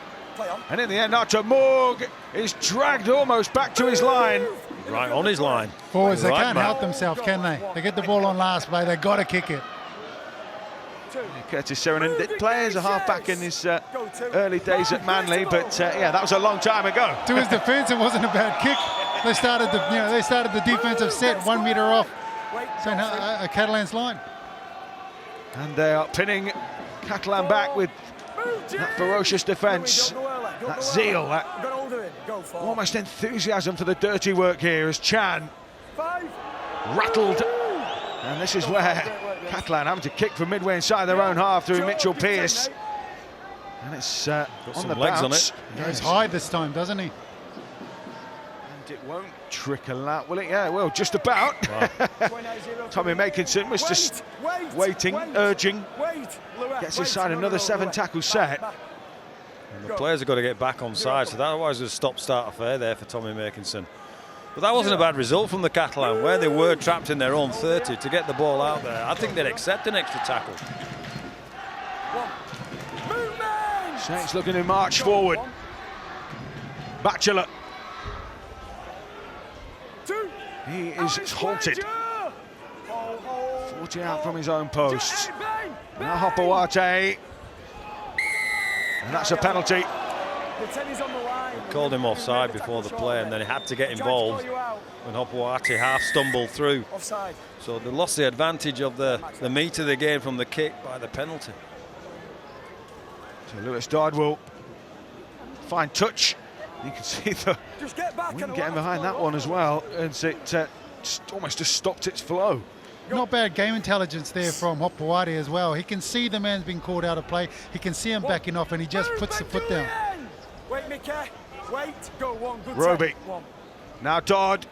S2: And in the end, Arthur Morg is dragged almost back to his line.
S4: Right on his line.
S5: Forwards, they can't help themselves, can they? They get the ball on last play, they've got to kick it.
S2: Curtis Sirenin did play as a half-back in his early days at Manly, but yeah, that was a long time ago.
S5: To his defence, it wasn't a bad kick. They started the defensive set 1 metre off Catalan's line.
S2: And they are pinning Catalan back with that ferocious defence, that zeal, that almost enthusiasm for the dirty work here as Chan rattled. And this is where Catalan having to kick from midway inside their own half through Mitchell Pearce. And it's on the
S4: legs
S2: bounce.
S4: on it.
S5: Goes high this time, doesn't he?
S2: And it won't trickle out, will it? Yeah, well, just about.
S4: Wow.
S2: Tommy Makinson was just waiting, urging. Gets inside another 7-tackle set.
S4: And the players have got to get back on side, so that otherwise was a stop-start affair there for Tommy Makinson. But that wasn't a bad result from the Catalan, where they were trapped in their own 30 to get the ball out there. I think they'd accept an extra tackle.
S2: Saints looking to march forward. Batchelor. He is halted. 40 out from his own post. Now Hopewate. And that's a penalty.
S4: They called him offside before the play, and then he had to get involved when Hopewate half stumbled through. So they lost the advantage of the meat of the game from the kick by the penalty.
S2: So Lewis Dodd will find touch. You can see the wind getting behind that one as well, and it almost just stopped its flow.
S5: Not bad game intelligence there from Hopewadi as well. He can see the man's been called out of play. He can see him backing off, and he just puts the foot down.
S3: Wait, Mickey. Wait. Go one. Good
S2: Roby. Now Dodd.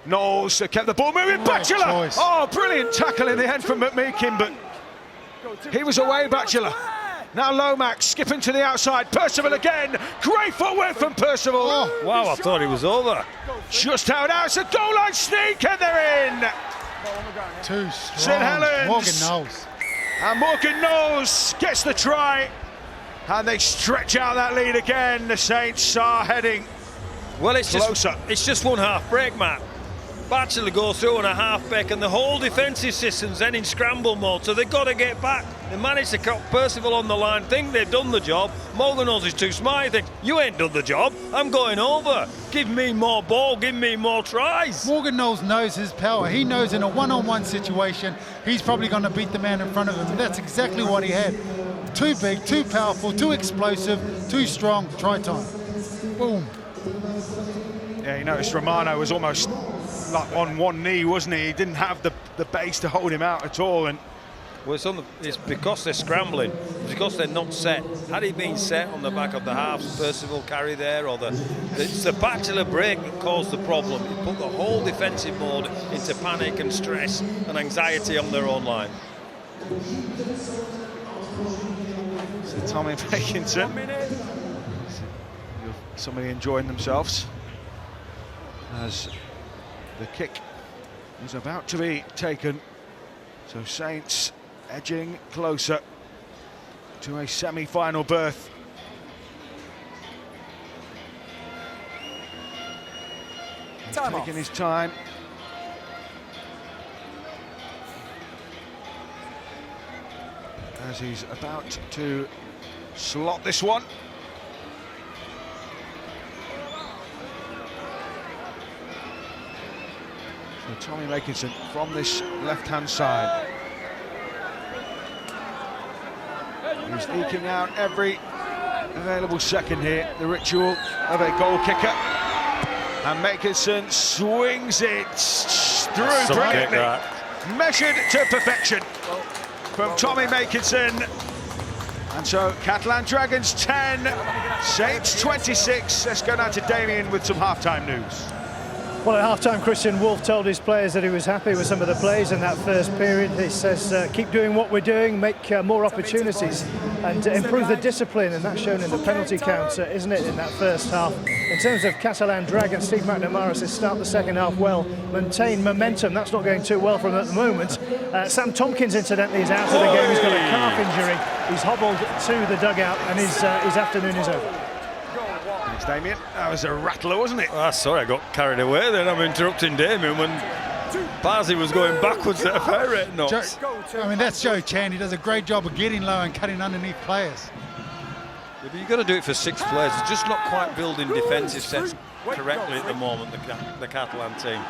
S2: Knowles kept the ball moving. Batchelor.
S5: Choice.
S2: Oh, brilliant tackle in the end from McMeekin, but he was away, Batchelor. Now Lomax skipping to the outside. Percival again. Great footwork from Percival.
S5: Oh.
S4: Wow, I thought he was over.
S2: Just out. It's a goal line sneak, and they're in.
S5: Too strong.
S2: St Helens.
S5: Morgan Knowles.
S2: And Morgan Knowles gets the try. And they stretch out that lead again. The Saints are heading
S4: Well, it's
S2: closer.
S4: It's just one half break, Matt. Batchelor goes through on a half back, and the whole defensive system's then in scramble mode, so they've got to get back. They managed to cut Percival on the line, think they've done the job. Morgan Knowles is too smart, he thinks, you ain't done the job, I'm going over. Give me more ball, give me more tries.
S5: Morgan Knowles knows his power. He knows in a one-on-one situation, he's probably going to beat the man in front of him. And that's exactly what he had. Too big, too powerful, too explosive, too strong. Try time. Boom.
S2: Yeah, you noticed Romano was almost like on one knee, wasn't he? He didn't have the base to hold him out at all. And
S4: Well, it's because they're scrambling, it's because they're not set. Had he been set on the back of the halves, Percival carry there, or it's the Batchelor break that caused the problem. It put the whole defensive mode into panic and stress and anxiety on their own line.
S2: so Tommy Makinson, somebody enjoying themselves as the kick is about to be taken. So Saints edging closer to a semi-final berth. He's taking his time. As he's about to slot this one. So Tommy Makinson from this left-hand side. He's eking out every available second here. The ritual of a goal kicker. And Makinson swings it through brilliantly. Measured to perfection from Tommy Makinson. And so Catalan Dragons 10, Saints 26. Let's go now to Damien with some halftime news.
S6: Well, at half-time, Christian Wolff told his players that he was happy with some of the plays in that first period. He says, keep doing what we're doing, make more opportunities and improve the discipline, and that's shown in the penalty count, isn't it, in that first half. In terms of Catalan Dragons, Steve McNamara says start the second half well, maintain momentum. That's not going too well for him at the moment. Sam Tompkins, incidentally, is out of the game. He's got a calf injury. He's hobbled to the dugout, and his afternoon is over.
S2: Thanks, Damien. That was a rattler, wasn't it?
S4: Ah, sorry, I got carried away then. I'm interrupting Damien when Barzi was going backwards at a fair rate of knots.
S5: I mean, that's Joe Chan. He does a great job of getting low and cutting underneath players.
S4: Yeah, but you've got to do it for 6 players. It's just not quite building defensive sets correctly at the moment, the Catalan team.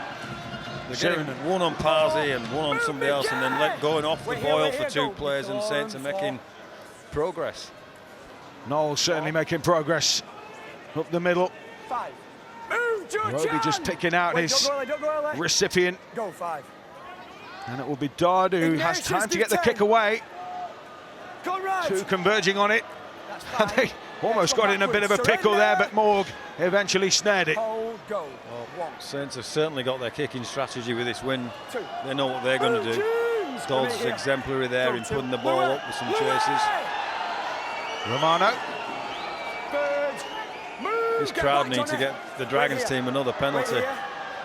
S4: They're getting one on Parsi and one on somebody else, and then going off the boil for 2 players, and Saints are making progress.
S2: Knowles certainly making progress up the middle. Roby just picking out his recipient.
S3: Go 5.
S2: And it will be Dodd who has time to get the kick away. 2 converging on it. And they almost got in a bit of a pickle there, but Morg eventually snared it.
S3: Go.
S4: Saints have certainly got their kicking strategy with this win. They know what they're going to do. Dodd's exemplary there in putting the ball up with some chases.
S2: Romano.
S4: This crowd need to get the Dragons team another penalty.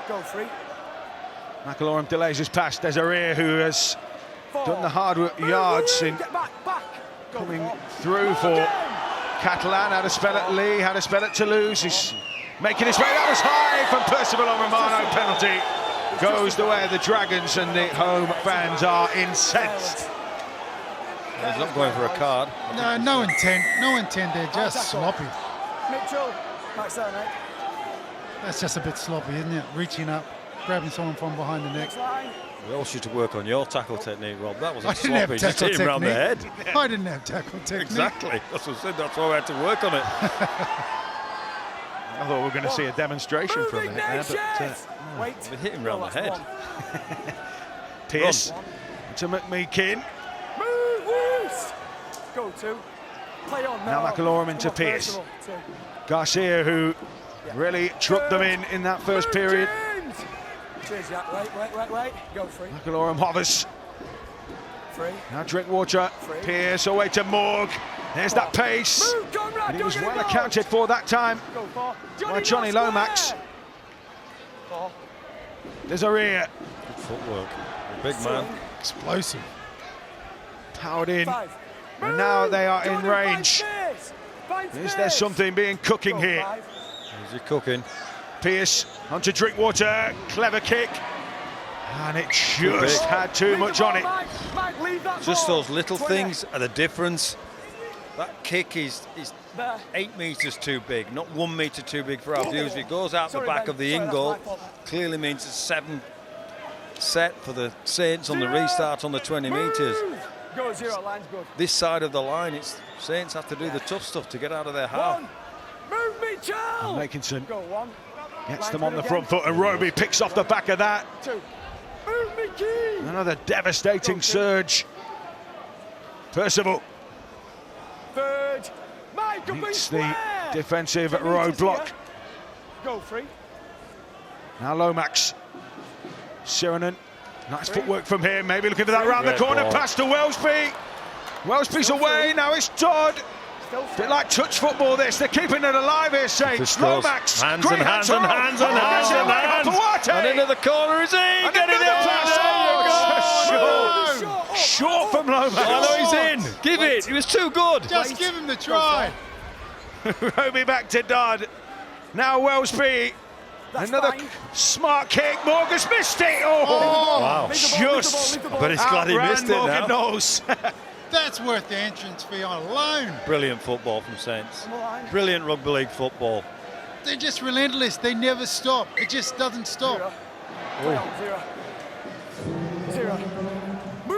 S3: Go 3.
S2: McAlorum delays his pass. Desiree, who has done the hard yards in coming through for Catalan. How to spell it, Lee. How to spell it, Toulouse. He's making his way. That was high from Percival on Romano. Penalty goes the way of the Dragons, and the home fans are incensed.
S4: He's not going for a card.
S5: No intent. No intent there. Just sloppy.
S3: Mitchell. Right side, mate.
S5: That's just a bit sloppy, isn't it? Reaching up, grabbing someone from behind the neck.
S4: We all should work on your tackle technique, Rob. That was
S5: I
S4: a
S5: didn't have
S4: sloppy, just
S5: tackle
S4: hit him round the head.
S5: technique. I didn't have tackle technique.
S4: Exactly. That's what I said. That's why we had to work on it.
S2: I thought we were going to see a demonstration for a minute there, but
S3: Wait.
S4: We hit him round the head.
S2: Pearce to McMeekin.
S3: Go two. Play on
S2: Now McIlroy into Pearce. Garcia, who really trucked them in that first period.
S3: Cheers, Jack. Wait. Go free.
S2: McIlroy hovers.
S3: Free.
S2: Now Drinkwater. Pearce away to Morg. There's that pace. And it was well accounted for that time by Johnny Lomax. Desiree.
S4: Good footwork. Big man.
S5: Explosive.
S2: Powered in. And now they are in range. Is there something being cooking here?
S4: Is he cooking?
S2: Pearce onto Drinkwater. Clever kick. And it just had too much on it.
S4: Just those little things are the difference. That kick is 8 metres too big, not 1 metre too big for our views. If it goes out the back of the in goal, clearly means it's 7 set for the Saints on the restart on the 20 metres.
S3: Go 0, line's good.
S4: This side of the line, Saints have to do the tough stuff to get out of their half.
S3: Move me, Charles!
S2: Makinson
S3: Go 1.
S2: gets them on the front foot, and Roby picks off the back of that.
S3: 2. Move me, Key!
S2: Another devastating surge. Percival
S3: Third. Mike,
S2: meets the defensive roadblock.
S3: Go free.
S2: Now Lomax. Siranen. Nice footwork from him. Maybe looking for that round the corner.
S4: Ball.
S2: Pass to Wellsby. Wellsby's away. Now it's Dodd. Bit like touch football this. They're keeping it alive here, Saints. Lomax.
S4: Hands
S2: great
S4: and hands
S2: hands
S4: and
S2: on.
S4: hands and hands and hands. And into the corner is he.
S2: And
S4: Get it in.
S2: another pass.
S4: There you go.
S2: Short from Lomax.
S4: I know he's in. Give it. He was too good.
S5: Just give him the try.
S2: Roby back to Dodd. Now Wellsby. Another smart kick. Morgan's missed it. Oh,
S4: Wow.
S2: Just.
S4: But he's glad he missed it
S2: Morgan
S4: now.
S2: knows.
S5: That's worth the entrance fee alone.
S4: Brilliant football from Saints. Brilliant rugby league football.
S5: They're just relentless. They never stop. It just doesn't stop.
S3: 0.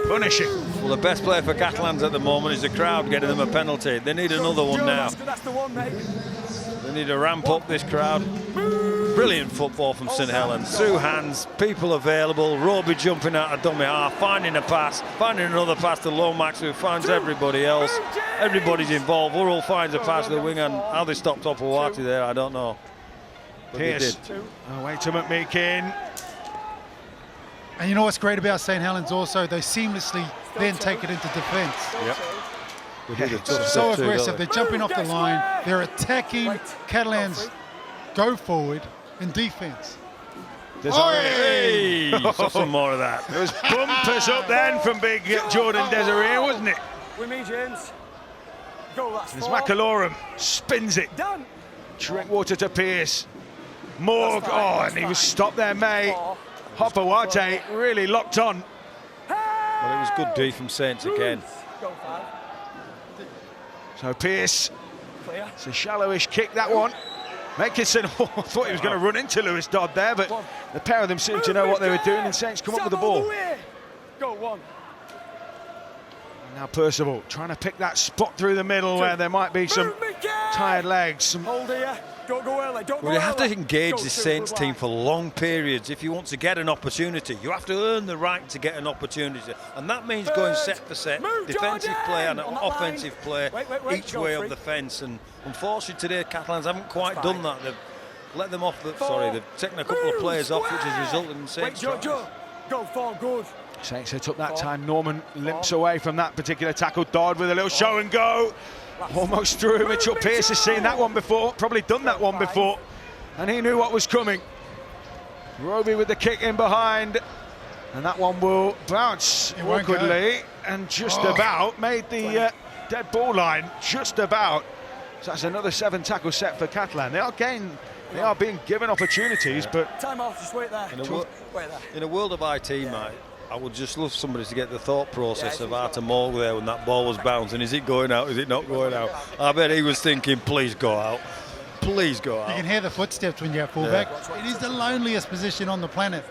S2: Punishing.
S4: Well, the best player for Catalans at the moment is the crowd getting them a penalty. They need another one now.
S3: That's the one, mate.
S4: They need to ramp up this crowd. Brilliant football from St Helens. Through hands, people available. Roby jumping out of dummy half, finding a pass, finding another pass to Lomax, who finds everybody else. Everybody's involved. Burrell finds a pass to the wing, and how they stopped Opawati there, I don't know. But they
S2: Pearce.
S4: did.
S2: Away to McMeekin.
S5: And you know what's great about St Helens also? They seamlessly then take it into defence.
S4: Yep. They did a tough
S5: So
S4: stuff too,
S5: aggressive.
S4: don't
S5: They're
S4: they?
S5: jumping off the line. They're attacking. Catalans go forward in defence.
S4: Hey, some more of that.
S2: There was bumpers up then from big Jordan Desiree, wasn't it?
S3: With me, James. Go, that's
S2: There's
S3: 4.
S2: McIlroy, spins it.
S3: Done.
S2: Drinkwater to Pearce. Morg,
S3: That's fine,
S2: oh,
S3: that's
S2: and he was
S3: fine.
S2: stopped there, mate.
S3: 4.
S2: Opawati really locked on.
S4: Well, it was good D from Saints again.
S3: Go 5.
S2: So Pearce,
S3: Clear.
S2: it's a shallowish kick, that one. Makinson thought he was going to run into Lewis Dodd there, but the pair of them seemed to know what they were doing, and Saints come up with the ball.
S3: Go 1.
S2: Now Percival trying to pick that spot through the middle where there might be some tired legs. Some
S3: Hold here. Don't go early. Don't
S4: Well,
S3: go
S4: you have to
S3: early.
S4: engage
S3: Go
S4: this
S3: 2,
S4: Saints
S3: good
S4: team
S3: line.
S4: for long periods. If you want to get an opportunity, you have to earn the right to get an opportunity. And that means going set for set,
S3: Move,
S4: defensive
S3: Jordan!
S4: play and
S3: On that
S4: offensive
S3: line.
S4: play,
S3: Wait,
S4: each
S3: go
S4: way
S3: free.
S4: of the fence. And unfortunately today, Catalans haven't quite
S3: That's
S4: done
S3: fine.
S4: that. They've let them off.
S3: 4.
S4: They've taken a couple of players off, which has resulted in
S3: Wait,
S4: Saints
S3: Joe,
S4: tries.
S3: Joe. Go 4, good.
S2: Saints took that
S3: 4.
S2: time. Norman limps away from that particular tackle. Dodd with a little show and go. Almost through. Mitchell Pearce has seen that one before, probably done that one before, and he knew what was coming. Roby with the kick in behind, and that one will bounce
S5: It won't go.
S2: awkwardly and just about made the dead ball line, just about. So that's another 7 tackle set for Catalan. They are being given opportunities, but
S3: Time off. Just wait there.
S4: In a, wo-
S3: Wait there.
S4: in a world of IT, mate, I would just love somebody to get the thought process of Artem Morg there when that ball was bouncing. Is it going out? Is it not going out? I bet he was thinking, please go out. Please go
S5: You
S4: out.
S5: can hear the footsteps when you're at fullback. It is the loneliest position on the planet.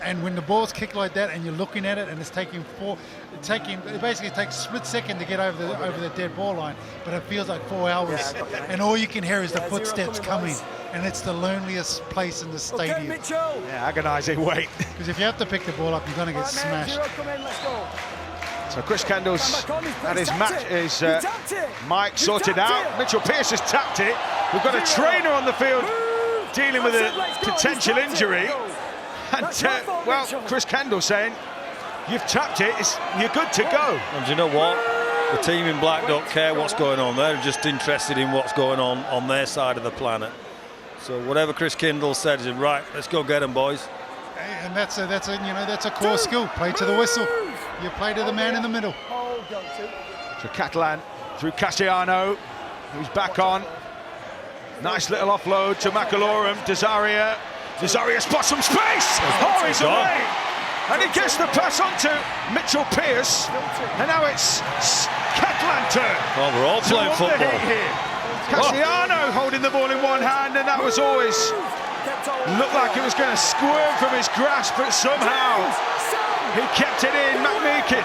S5: And when the ball's kicked like that, and you're looking at it, and it's taking it basically takes a split second to get over the dead ball line, but it feels like 4 hours, and all you can hear is the footsteps coming, and it's the loneliest place in the stadium.
S2: Yeah, agonising wait.
S5: Because if you have to pick the ball up, you're going to get smashed.
S2: So Chris Kendall's had his mic sorted out. Mitchell Pearce has tapped it. We've got a trainer on the field dealing with a potential injury. And, well, Chris Kendall saying, you've tapped it, you're good to go.
S4: And do you know what? The team in black don't care what's going on. They're just interested in what's going on their side of the planet. So whatever Chris Kendall said, is right, let's go get them, boys.
S5: And that's a core skill. Play to the whistle. You play to the man in the middle.
S2: So Catalan through Cassiano, who's back on. Nice little offload to McAlorum. Desaria spots some space. Oh, he's away. And he gets the pass on to Mitchell Pearce. And now it's Catalan turn.
S4: Oh, we're all playing football
S2: here. Cassiano holding the ball in one hand, and that was always looked like it was going to squirm from his grasp, but somehow he kept it in. McMeekin.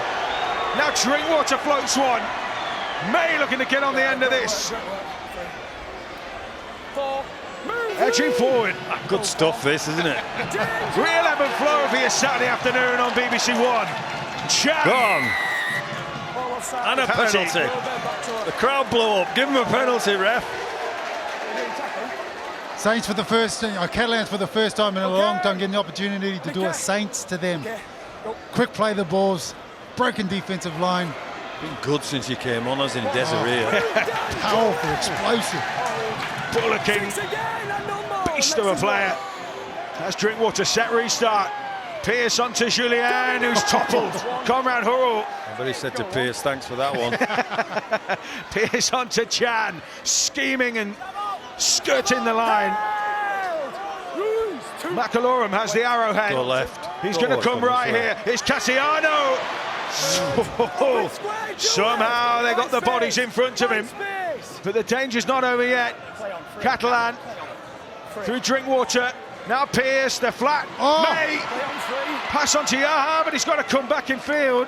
S2: Now Drinkwater floats one. May looking to get on the end of this. Edging forward.
S4: Good stuff, this, isn't it?
S2: Real ebb and flow for your Saturday afternoon on BBC One.
S4: Gone. And a penalty. The crowd blew up. Give him a penalty, ref.
S5: Saints for the first, Catalans for the first time in a long time getting the opportunity to do a Saints to them. Quick play the balls, broken defensive line.
S4: Been good since he came on, hasn't he, Desiree?
S5: Powerful, explosive.
S2: Bullocking, beast of a player. That's Drinkwater set restart. Pearce onto Julien, who's toppled. Conrad Hurrell.
S4: I bet he said to Pearce, thanks for that one.
S2: Pearce onto Chan, scheming and skirting the line. McAlorum has the arrowhead.
S4: Go left.
S2: He's going to come right here. It's Cassiano. Somehow they got the bodies in front of him. But the danger's not over yet. Catalan through Drinkwater. Now Pearce, they're flat. May pass on to Yaha, but he's got to come back in field.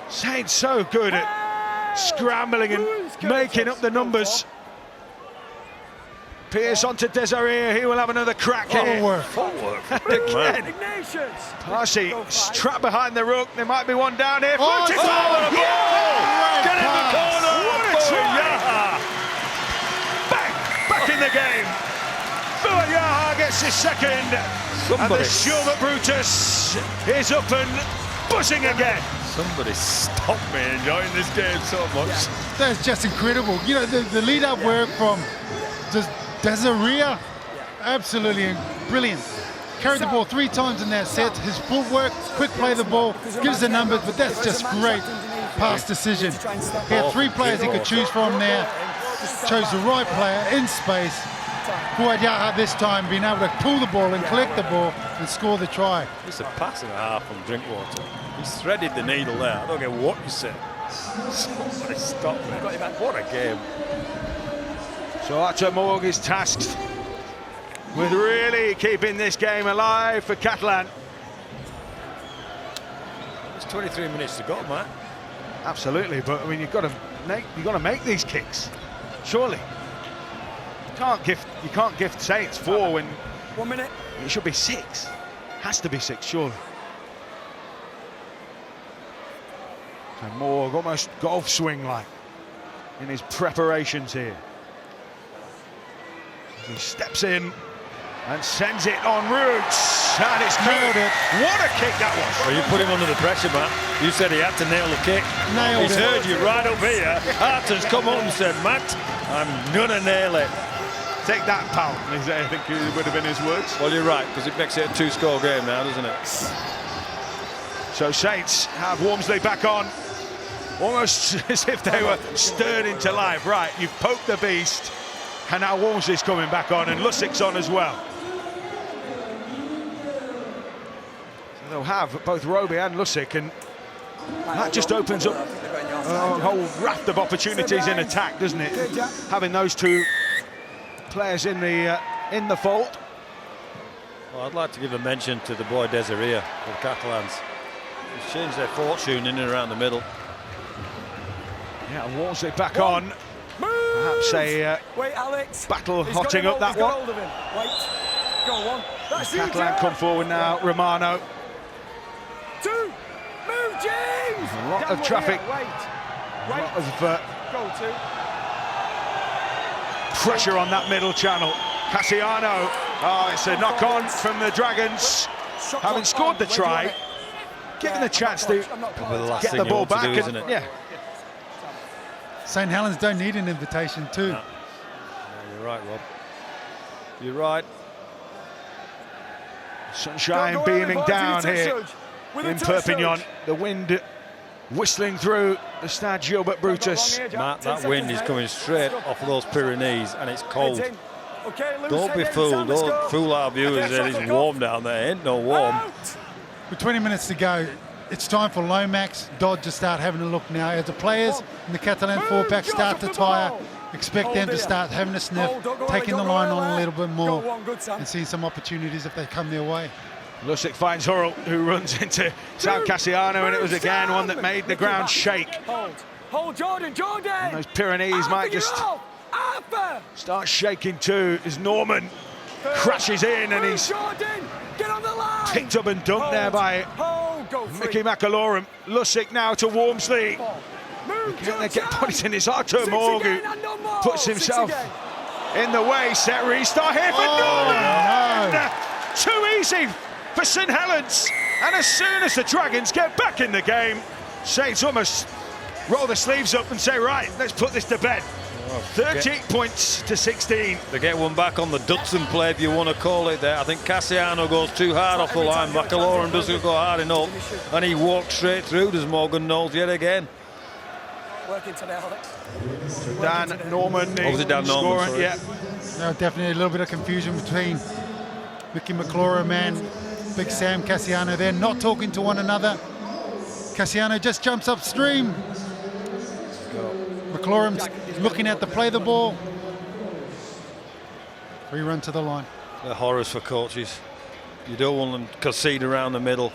S2: Saints so good at scrambling and making up the numbers. Pearce onto Desiree, he will have another crack here. Again. Parsi trapped behind the rook, there might be one down here. Get in the corner! What a try! Back in the game. Bua Yaha gets his second. And the Schubert Brutus is up and buzzing again.
S4: Somebody stop me enjoying this game so much.
S5: That's just incredible. You know, the lead-up work from Desiree, absolutely brilliant. Carried the ball 3 times in that set. His footwork, quick play the ball, gives the numbers, but that's just great pass decision. He had 3 players he could choose from there. Chose the right player in space. Bua Yaha this time being able to pull the ball and collect the ball and score the try.
S4: It's a pass and a half from Drinkwater. He's threaded the needle there. I don't care what you say. Somebody stop me. What a game.
S2: So Artur Morg is tasked with really keeping this game alive for Catalan.
S4: It's 23 minutes to go, Matt.
S2: Absolutely, but I mean you've got to make these kicks. Surely. You can't gift Saints 4 when
S3: 1 minute.
S2: It should be 6. Has to be 6, surely. So Morg almost golf swing like in his preparations here. He steps in and sends it en route, and it's nailed it. What a kick that was!
S4: Well, you put him under the pressure, Matt. You said he had to nail the kick. He's heard you right up here. Arthur's come up and said, Matt, I'm gonna nail it.
S2: Take that, pal. I think it would have been his words.
S4: Well, you're right, because it makes it a 2-score game now, doesn't it?
S2: So Saints have Wormsley back on, almost as if they were stirred into life. Right, you've poked the beast, and now Wormsley's coming back on, and Lusik's on as well. So they'll have both Roby and Lusik, and that just opens up a whole raft of opportunities in attack, doesn't it? Having those 2 players in the fold.
S4: Well, I'd like to give a mention to the boy Desiree of Catalans. He's changed their fortune in and around the middle.
S2: Yeah, Wolseley back on. Perhaps a
S3: wait, Alex.
S2: battle hotting up that one.
S3: Wait. Go on. That's
S2: Catalan come forward now. Romano.
S3: 2. Move, James.
S2: A lot of traffic.
S3: Wait.
S2: A lot of
S3: Go 2.
S2: pressure on that middle channel. Cassiano. Oh, it's a knock on from the Dragons. Having scored the try, given the chance to get the ball back.
S4: Isn't it?
S2: Yeah.
S5: St. Helens don't need an invitation too.
S4: No, you're right, Rob. You're right.
S2: Sunshine beaming down here in Perpignan. The wind whistling through the Stade Gilbert Brutus.
S4: Matt, that wind is coming straight off of those Pyrenees and it's cold. Don't be fooled. Don't fool our viewers that it's warm down there. Ain't no warm.
S5: With 20 minutes to go, it's time for Lomax, Dodd to start having a look now. As the players in the Catalan 4-pack start to tire, expect them to start having a sniff, taking the line on a little bit more and seeing some opportunities if they come their way.
S2: Lusick finds Hurrell, who runs into Sam Cassiano, and it was again one that made the ground shake.
S3: Hold, Jordan.
S2: And those Pyrenees might just start shaking too as Norman crashes in, and he's picked up and dumped there by Mickey McAlorum. Lusick now to Wormsley. Can they get points in? It's Artur Morg who puts himself in the way. Set restart here for Norman.
S5: No.
S2: Too easy for St Helens. And as soon as the Dragons get back in the game, Saints almost roll the sleeves up and say, right, let's put this to bed. 30 points to 16.
S4: They get one back on the Dutson play, if you want to call it there. I think Cassiano goes too hard off the line. McAlorum doesn't go hard enough. And he walks straight through, does Morgan Knowles yet again.
S3: Working today, Alex.
S2: Dan Norman.
S4: Or was it Dan Norman? Sorry.
S2: Yeah.
S5: No, definitely a little bit of confusion between Mickey McAlorum and Big Sam Cassiano. They're not talking to one another. Cassiano just jumps upstream. McAlorum's looking at the play the ball. Free run to the line.
S4: They're horrors for coaches. You don't want them to concede around the middle.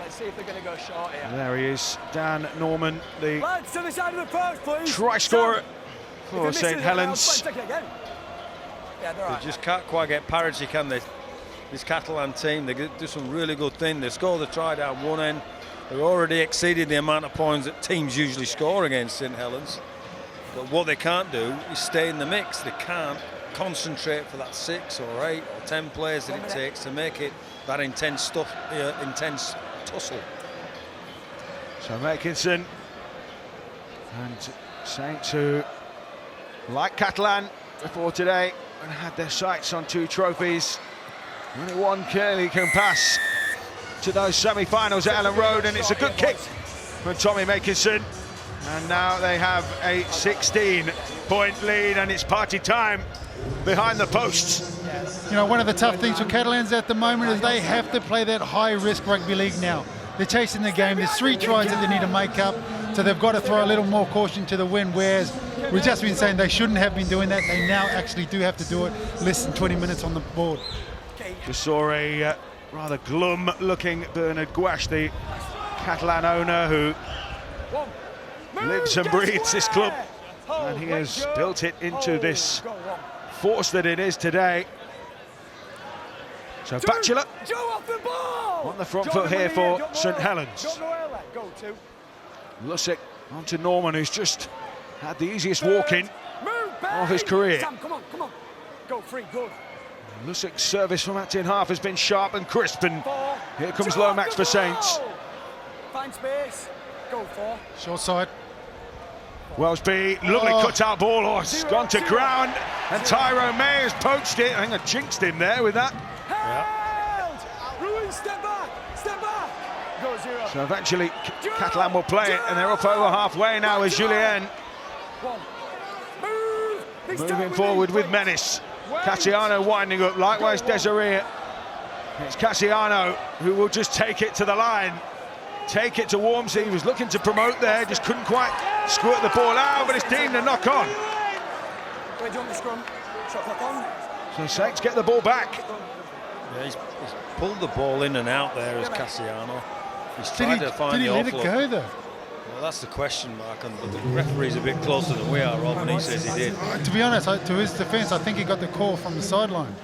S3: Let's see if they're going to go short here.
S2: There he is, Dan Norman, the
S3: Lads, to the side of the post, please.
S2: try scorer for St Helens.
S3: Yeah,
S4: They just can't quite get parity, can they? This Catalan team, they do some really good things. They score the try down one end. They're already exceeded the amount of points that teams usually score against St Helens. But what they can't do is stay in the mix. They can't concentrate for that 6 or 8 or 10 plays that it takes to make it that intense tussle.
S2: So Makinson and Saints, who, like Catalan before today, and had their sights on 2 trophies. Only one clearly can pass to those semi-finals at Ellen Road, and it's a good kick from Tommy Makinson. And now they have a 16-point lead, and it's party time behind the posts.
S5: You know, one of the tough things for Catalans at the moment is they have to play that high-risk rugby league now. They're chasing the game. There's 3 tries that they need to make up, so they've got to throw a little more caution to the wind, whereas we've just been saying they shouldn't have been doing that. They now actually do have to do it. Less than 20 minutes on the board.
S2: Just saw a rather glum-looking Bernard Gouache, the Catalan owner who lives and breathes this club, and he has built it into this force that it is today. So Bachelor on the front foot here for St Helens. Lusick onto Norman, who's just had the easiest walk-in of his career.
S3: Come on. Go free, good.
S2: Lusick's service from that in half has been sharp and crisp, and here comes Lomax for Saints.
S3: Find space. Go 4.
S5: Short side.
S2: Wellsby, lovely cut-out ball. Oh, it's gone to ground, and Tyrone May has poached it. I think I jinxed him there with that.
S3: Ruiz, step back. Go 0.
S2: So eventually Catalan will play it, and they're up over halfway now with Julien. Moving forward with menace. Cassiano winding up, likewise Desiree. It's Cassiano who will just take it to the line. Take it to Wormsley. He was looking to promote there, just couldn't quite squirt the ball out, but it's deemed a knock-on.
S3: Where do you want the scrum? Shot clock on.
S2: So Saints get the ball back.
S4: Yeah, he's pulled the ball in and out there as Cassiano. He's tried to find
S5: did he
S4: the
S5: let it
S4: offload.
S5: go though?
S4: Well, that's the question mark, but the referee's a bit closer than we are, Rob, and he says he did.
S5: To be honest, to his defence, I think he got the call from the sideline.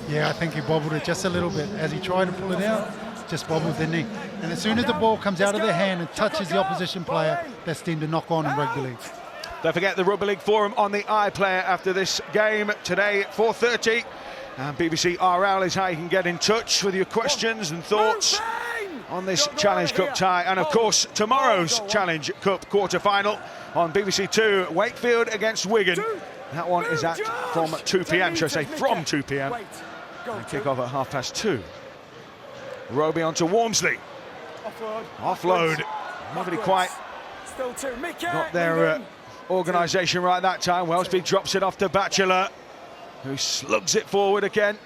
S5: Yeah, I think he bobbled it just a little bit. As he tried to pull it out, just bobbled, didn't he? And as soon as the ball comes out of their hand and touches the opposition player, that's deemed a knock-on in rugby league.
S2: Don't forget the Rugby League Forum on the iPlayer after this game today at 4:30. And BBC RL is how you can get in touch with your questions and thoughts on this Challenge Cup tie. And of course, tomorrow's Challenge Cup quarter-final on BBC Two, Wakefield against Wigan. That one is at from 2 p.m, should I say, from 2 p.m. And kick off at 2:30. Roby onto Walmsley. Offload. Nobody quite got their organisation right that time. Wellsby drops it off to Batchelor, who slugs it forward again.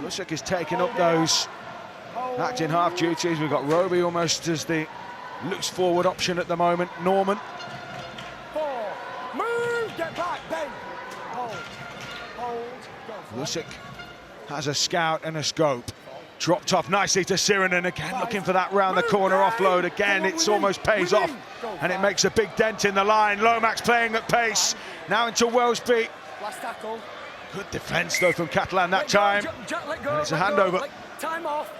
S2: Looks like he's taking up those acting half duties. We've got Roby almost as the looks forward option at the moment. Norman. Lusick has a scout and a scope. Dropped off nicely to Sirinen again, looking for that round the corner offload. Again, it's almost pays off, and it makes a big dent in the line. Lomax playing at pace. Now into Wellsby.
S3: Last tackle.
S2: Good defence though from Catalan that time. And it's a handover.
S3: Time off.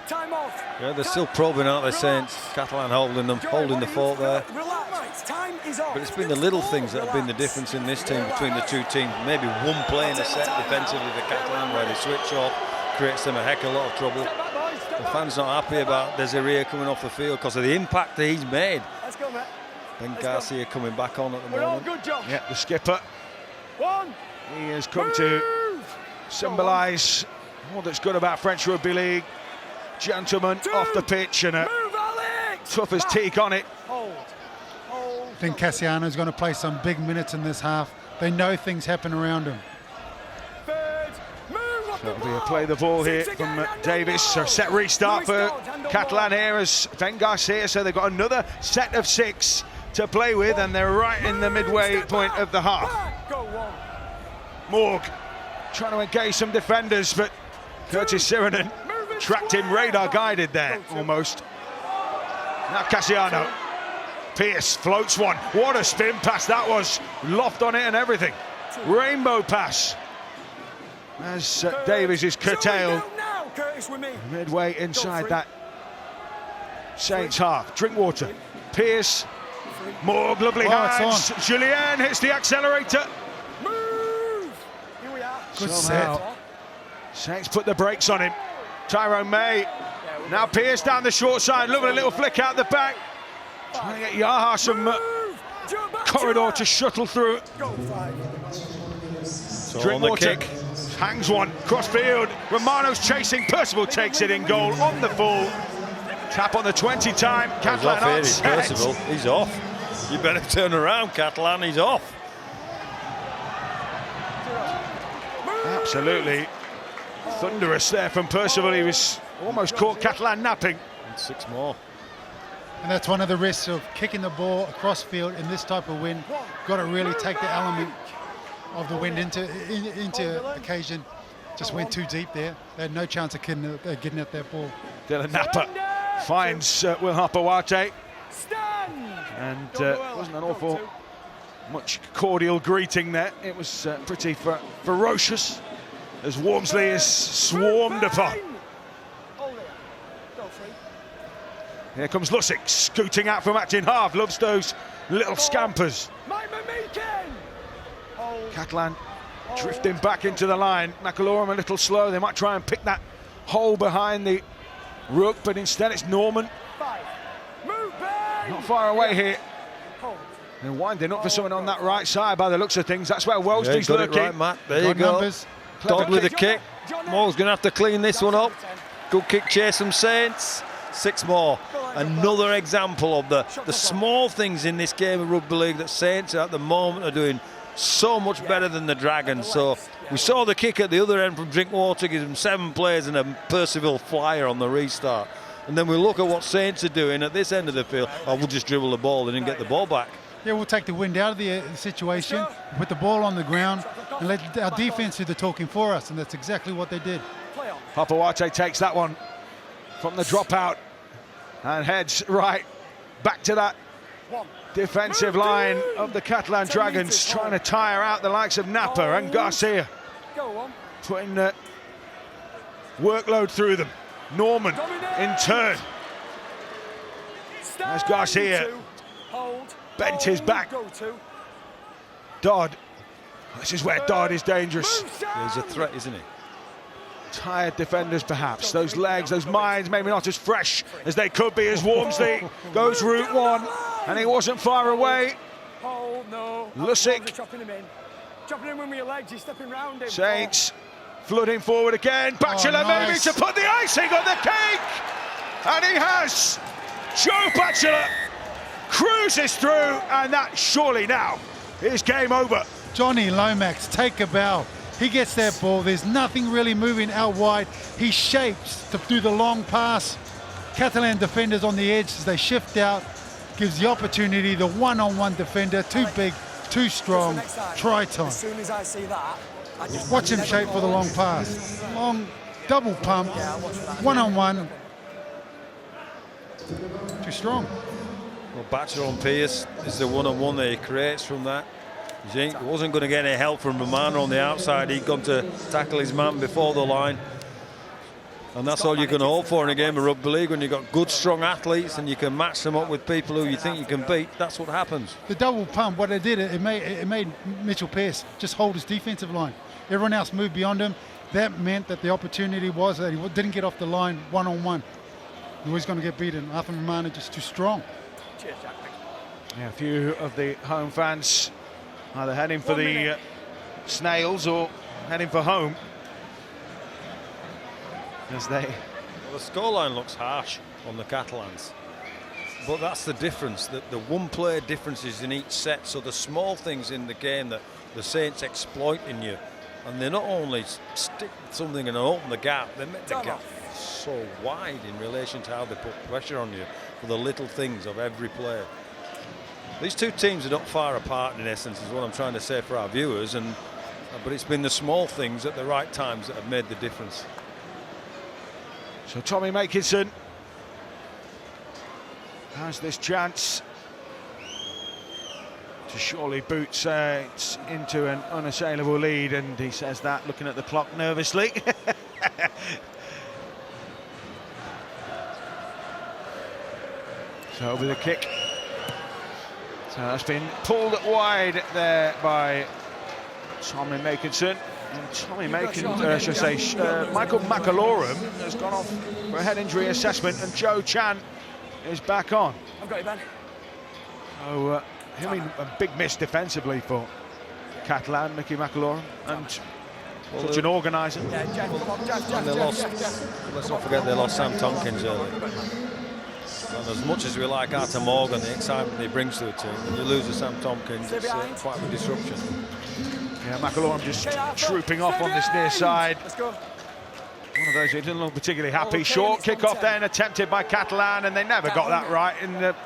S3: Time off.
S4: Yeah, they're still probing out their Saints. Catalan holding the fort there.
S3: Relax. Time is off.
S4: But it's been the little things that have been the difference in this team between the two teams. Maybe one play in a set defensively for Catalan where they switch off, creates them a heck of a lot of trouble. The fans not happy about Desiree coming off the field because of the impact that he's made.
S3: Let's go, mate.
S4: Ben Garcia coming back on at the moment.
S3: Good job.
S2: Yeah, the skipper.
S3: One.
S2: He has come to symbolise all that's good about French Rugby League. Gentlemen off the pitch and a tough as teak on it.
S5: I think Cassiano's going to play some big minutes in this half. They know things happen around him.
S2: That'll be a play the ball here from Davis. So set restart for Catalan here as Ben Garcia. So they've got another set of 6 to play with, and they're right in the midway point of the half. Morg trying to engage some defenders, but Curtis Sirinen tracked him radar guided there almost. Now Cassiano. Pearce floats one. What a spin pass that was. Loft on it and everything. Rainbow pass. As Davies is curtailed midway inside that Saints half. Drinkwater. Pearce. Morg, lovely hands. Julien hits the accelerator.
S5: Good set.
S2: Saints put the brakes on him. Tyrone May. Now Pearce down the short side. Lovely little flick out the back. Trying to get Yaha some corridor to shuttle through.
S4: So
S2: Drinkwater
S4: on the kick.
S2: hangs one. Cross field. Romano's chasing. Percival takes it in goal on the full. Tap on the 20 time. Catalan on set.
S4: Percival. He's off. You better turn around, Catalan. He's off.
S2: Absolutely thunderous there from Percival. He was almost caught Catalan napping.
S4: And 6 more.
S5: And that's one of the risks of kicking the ball across field in this type of wind. Got to really take the element of the wind into occasion. Just went too deep there. They had no chance of getting at that ball.
S2: Dylan Napa finds Will Hapawate. And wasn't an awful much cordial greeting there. It was pretty ferocious as Walmsley is swarmed upon. Here comes Lusick, scooting out from acting half. Loves those little scampers. Catalan drifting back into the line. McAlorum a little slow. They might try and pick that hole behind the ruck, but instead it's Norman. Not far away here. They're winding up for someone on that right side by the looks of things. That's where Wellesley's lurking.
S4: Right, Matt. There you go.
S5: Numbers.
S4: Dodd with the kick. Moore's going to have to clean this one up. Good kick chase from Saints. 6 more. Another example of the small things in this game of rugby league that Saints at the moment are doing so much better than the Dragons. So we saw the kick at the other end from Drinkwater, gives them 7 players and a Percival flyer on the restart. And then we look at what Saints are doing at this end of the field. Oh, we'll just dribble the ball and then get the ball back.
S5: Yeah, we'll take the wind out of the situation, put the ball on the ground, and let our defense do the talking for us, and that's exactly what they did.
S2: Papawate takes that one from the dropout and heads right back to that defensive line of the Catalan Dragons, trying to tire out the likes of Napa and Garcia, putting the workload through them. Norman in turn, as Garcia bent his back. Dodd, this is where Dodd is dangerous.
S4: He's a threat, isn't he?
S2: Tired defenders perhaps, those legs, those minds maybe not as fresh as they could be as Wormsley goes route one, and he wasn't far away. Lusick, Saints flooding forward again, Batchelor maybe to put the icing on the cake, and he has. Joe Batchelor cruises through, and that surely now is game over.
S5: Johnny Lomax, take a bow. He gets that ball, there's nothing really moving out wide. He shapes to do the long pass. Catalan defenders on the edge as they shift out, gives the opportunity, the one-on-one defender, too big, too strong, try time.
S3: As soon as I see that, I just
S5: watch him shape for the long pass. Long double pump, one-on-one. Too strong.
S4: Well, Batchelor on Pierce is the one-on-one that he creates from that. He wasn't going to get any help from Romano on the outside. He'd gone to tackle his man before the line. And that's all you're going to hope for in a game of rugby league, when you've got good, strong athletes and you can match them up with people who you think you can beat. That's what happens.
S5: The double pump, what it did, it made Mitchell Pearce just hold his defensive line. Everyone else moved beyond him. That meant that the opportunity was that he didn't get off the line one-on-one. He was going to get beaten. Arthur Romano just too strong.
S3: Cheers, Jack.
S2: Yeah, a few of the home fans either heading for the Snails or heading for home, as they...
S4: Well, the scoreline looks harsh on the Catalans, but that's the difference, the one-player differences in each set. So the small things in the game that the Saints exploit in you, and they not only stick something and open the gap, they make the gap so wide in relation to how they put pressure on you for the little things of every player. These two teams are not far apart in essence, is what I'm trying to say for our viewers, but it's been the small things at the right times that have made the difference.
S2: So Tommy Makinson has this chance to surely boot Saints into an unassailable lead, and he says that looking at the clock nervously. So over the kick. So that's been pulled wide there by Tommy Makinson. And Tommy Michael McAlorum has gone off for a head injury assessment, and Joe Chan is back on.
S3: I've got you, Ben.
S2: So a big miss defensively for Catalan, Mickey McAlorum, and such an organiser.
S3: Yeah, Jeff, come on, Jeff,
S4: And they lost. Let's not forget they lost Sam Tompkins early. And as much as we like Arthur Morgan, the excitement he brings to a team, when you lose a Sam Tompkins, it's quite a disruption.
S2: Yeah, McAlorum just trooping off on this near side.
S3: Let's go.
S2: One of those who didn't look particularly happy. Short kick-off then attempted by Catalan, and they never got that right in the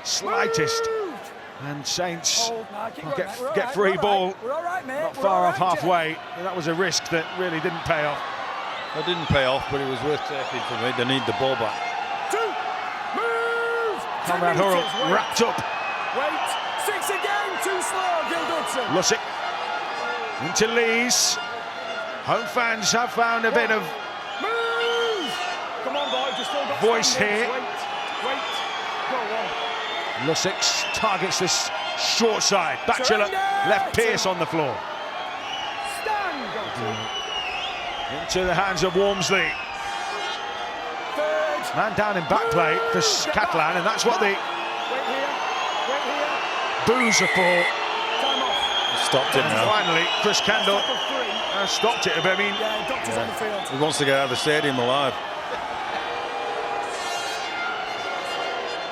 S2: slightest. And Saints get free ball not far off halfway. That was a risk that really didn't pay off.
S4: It didn't pay off, but it was worth taking for me. They need the ball back.
S2: Conrad Hurrell wrapped up.
S3: Wait, 6 again, too slow, Gil Dodson.
S2: Lusick into Lees. Home fans have found a bit of
S3: Come on, boy, just still got
S2: voice here.
S3: Wait, go on.
S2: Lusick targets this short side. Batchelor left Pierce on the floor.
S3: Stand, go
S2: Into the hands of Wormsley. Man down in back play for Catalan, and that's what the boos are for.
S3: Time off.
S4: Stopped it now.
S2: Finally, Chris Kendall has stopped it. But I mean,
S3: Yeah, Doctor's on the field.
S4: He wants to get out of the stadium alive.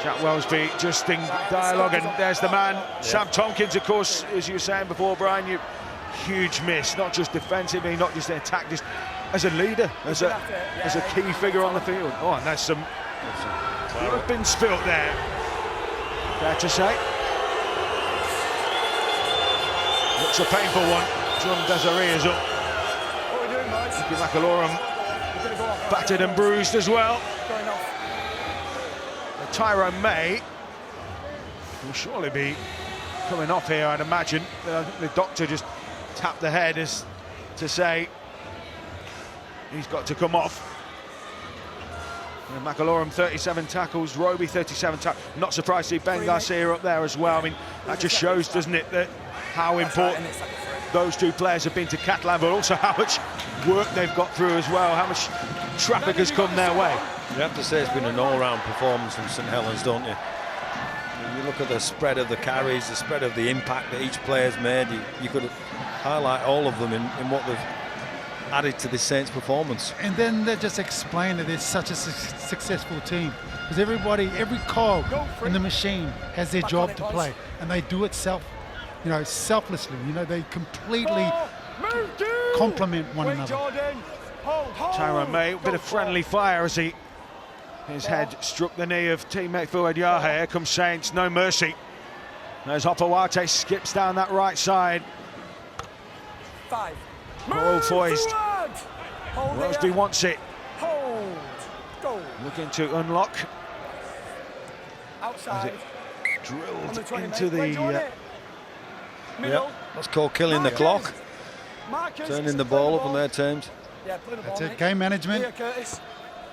S2: Jack Wellsby just in dialogue, and there's the man, Sam Tompkins, of course, as you were saying before, Brian, huge miss, not just defensively, not just in attack, just as a leader, as a key figure on the field. Oh, and there's some blood been spilt there, fair to say. Looks a painful one. Drum Desiree is up.
S3: What are we doing, boys?
S2: Nicky McAlorum
S3: We're going to go off.
S2: battered and bruised as well.
S3: Going off.
S2: Tyrone May will surely be coming off here, I'd imagine. The doctor just tapped the head as to say he's got to come off. And McAlorum 37 tackles, Roby 37 tackles. Not surprised to see Ben Garcia up there as well. I mean, that just shows, doesn't it, that how important those two players have been to Catalan, but also how much work they've got through as well, how much traffic has come their way.
S4: You have to say it's been an all-round performance from St Helens, don't you? You look at the spread of the carries, the spread of the impact that each player's made. You could highlight all of them in what they've added to this Saints performance.
S5: And then they just explain that it's such a successful team because everybody, every cog in the machine has their job to play, and they do it selflessly. You know, they completely complement one another.
S2: Tyrone May, a bit of friendly fire as his head struck the knee of teammate Fuad Yaha. Here comes Saints, no mercy. As Hopawate skips down that right side.
S3: 5.
S2: All poised. Roseby wants it.
S3: Hold. Go.
S2: Looking to unlock.
S3: Outside.
S2: Drilled
S3: On
S2: into the...
S3: Middle.
S4: That's called killing the clock.
S3: Marcus,
S4: Turning the ball up on their terms.
S3: Yeah, play the ball,
S5: That's it,
S3: mate.
S5: game management.
S3: Here, Curtis.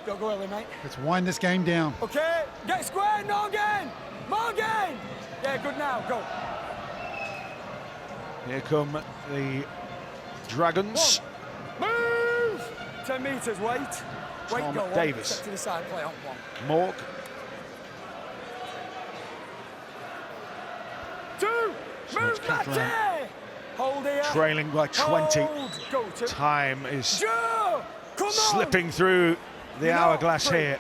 S3: Don't go early, mate.
S5: Let's wind this game down.
S3: Okay, get square, Morgan! Morgan! Yeah, good now, go.
S2: Here come the Dragons.
S3: Move! 10 metres, wait. Wait,
S2: Tom
S3: go.
S2: Davis.
S3: Step to the side, play on 1.
S2: Morg.
S3: 2!
S2: So
S3: Move,
S2: it's Catalan.
S3: Matty! Hold here.
S2: Trailing by 20.
S3: Hold. Go to
S2: Time is
S3: Joe! Come on!
S2: slipping through the hourglass
S3: free.
S2: here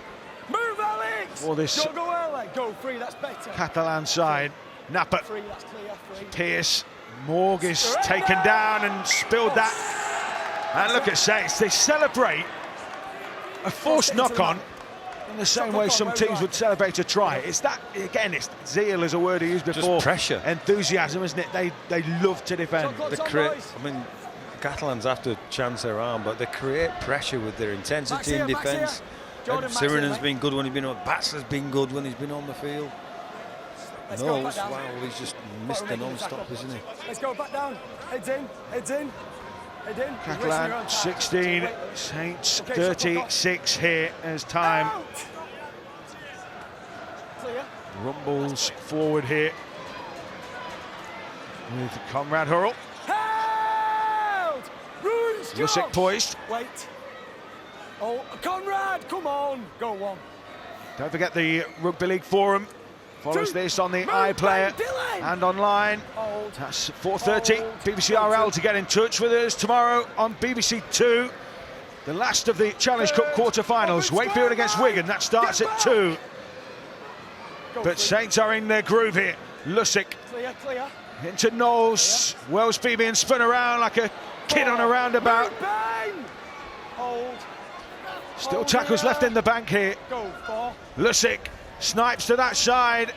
S3: Move, Alex!
S2: for this
S3: Don't go early. Go free, that's better.
S2: Catalan side. Napa,
S3: Free, that's clear, free.
S2: Pierce, Morg is taken down and spilled that. And look at Saints, they celebrate a forced knock-on in the same way some teams would celebrate a try. It's that, again, it's zeal is a word I used before.
S4: Just pressure.
S2: Enthusiasm, isn't it? They love to defend.
S4: They create, I mean, Catalans have to chance their arm, but they create pressure with their intensity in defence. Sirenen's been good when he's been on. Bats has been good when he's been on the field. Knowles, wow, he's just missed the non-stop, isn't he?
S3: Let's go back down. Heads in, heads in, head in.
S2: Catalan 16, Saints 36 here as time
S3: Clear.
S2: rumbles forward here with Conrad Hurrell.
S3: Held! Ruins
S2: Lusick poised.
S3: Wait. Oh, Conrad, come on. Go on.
S2: Don't forget the Rugby League Forum follows this on the
S3: Move,
S2: iPlayer
S3: Ben Dillon.
S2: and online.
S3: Hold.
S2: That's 4:30.
S3: Hold.
S2: BBC RL to get in touch with us tomorrow on BBC 2. The last of the Challenge Cup quarter-finals. Wakefield against Wigan. That starts at 2. But Saints are in their groove here. Lusick
S3: Clear, clear.
S2: into Knowles. Wells being spun around like a kid on a roundabout.
S3: Bang! Hold.
S2: Still tackles left in the bank here.
S3: Go, 4.
S2: Lusick snipes to that side.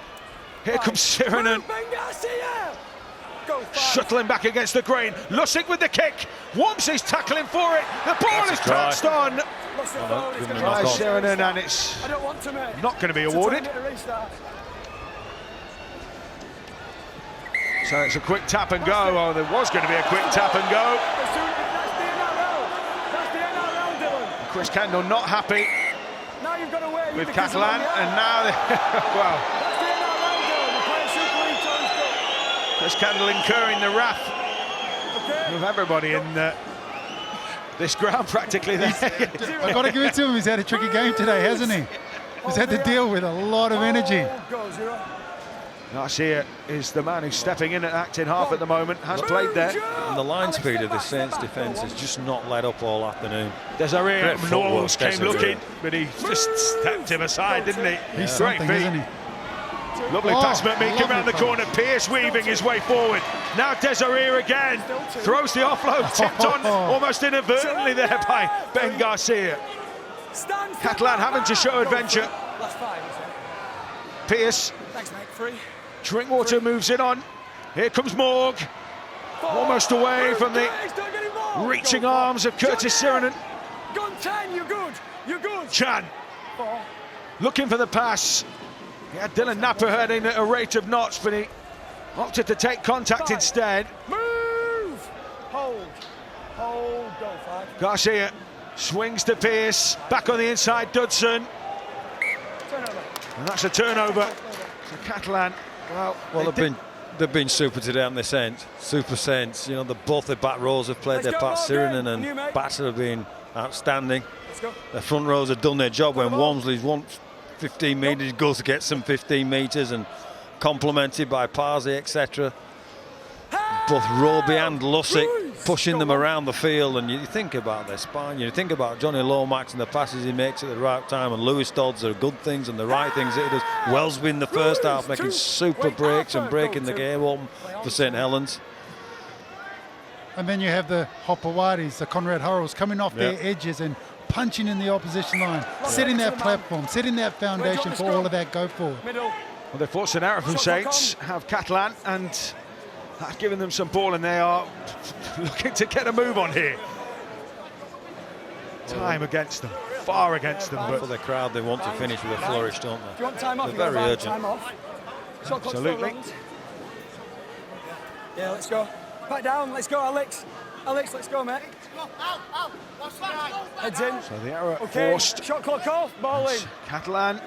S2: Here comes Sirenen.
S3: Ben Garcia! Go, 5.
S2: Shuttling back against the grain. Lusick with the kick. Wamsey's tackling for it. The ball is pounced on by Sirenen, and it's
S3: I don't want to, mate.
S2: not going to be awarded. So it's a quick tap and go. Oh, there was going to be a quick tap and go.
S3: That's the NRL, Dylan.
S2: Chris Kendall not happy
S3: Now you've got to wear
S2: with Catalan, and now well,
S3: That's the NRL, Dylan. We're playing Super League Challenge Cup.
S2: Chris Kendall incurring the wrath
S3: Okay.
S2: of everybody in this ground practically.
S5: I've got to give it to him. He's had a tricky game today, hasn't he? He's had to deal with a lot of energy.
S3: Go, 0.
S2: Garcia is the man who's stepping in at acting half at the moment, has played there.
S4: And the line speed of the Saints defence has just not let up all afternoon.
S2: Desiree
S4: Great footwork,
S2: Knowles came
S4: Desiree.
S2: looking, but he just stepped him aside, didn't he?
S5: He's
S2: Great
S5: something,
S2: feat.
S5: isn't he?
S2: Lovely
S5: Oh,
S2: pass, McMeekin
S5: lovely
S2: round the
S5: pass.
S2: corner. Pierce weaving his way forward. Now Desiree again. Throws the offload, tipped on almost inadvertently there by Ben Garcia. Catalan having to show adventure.
S3: Last 5, is it?
S2: Pierce,
S3: Thanks, mate. 3.
S2: Drinkwater moves it on. Here comes Morg. Almost away from the reaching arms of Curtis Sirenen.
S3: Gun 10, you're good. You're good.
S2: Chan
S3: 4.
S2: looking for the pass. He had Dylan Napper heading at a rate of knots, but he opted to take contact
S3: 5.
S2: instead.
S3: Move. Hold. Hold. Go 5.
S2: Garcia swings to Pearce. Back on the inside, Dudson.
S3: Turnover.
S2: And that's a turnover. So Catalan, well,
S4: they've been super today on this end. Super sense. You know, both their back rows have played
S3: Let's
S4: their
S3: go,
S4: part.
S3: Morgan.
S4: Sirenen
S3: On you,
S4: and
S3: mate.
S4: Batter have been outstanding.
S3: Let's go.
S4: The front rows have done their job when
S3: Come on.
S4: Walmsley's won 15 metres, goes to get some 15 metres and complemented by Parsi, etc. Both Roby and Lussick pushing them around the field, and you think about their spine, you think about Johnny Lomax and the passes he makes at the right time, and Lewis Dodds are good things and the right things that he does. Wellsby in the first half making super breaks and breaking the game open for St Helens.
S5: And then you have the Hopowatis, the Conrad Hurrells coming off their edges and punching in the opposition line, setting that platform, setting that foundation for all of that go forward.
S3: Middle.
S2: Well, they forced an error from Saints, have Catalan, and that's given them some ball, and they are looking to get a move on here. Time against them, far against them.
S4: For
S2: But
S4: the crowd, they want to finish with a flourish, don't
S3: If
S4: they?
S3: you want time off,
S4: They're
S3: you got
S4: very urgent.
S3: time off. Shot clock
S2: Absolutely.
S3: still runs. Yeah, let's go. Back down, let's go, Alex. Alex, let's go, mate. Heads in.
S2: so the error
S3: Okay,
S2: forced.
S3: shot clock off, ball in.
S2: Catalan.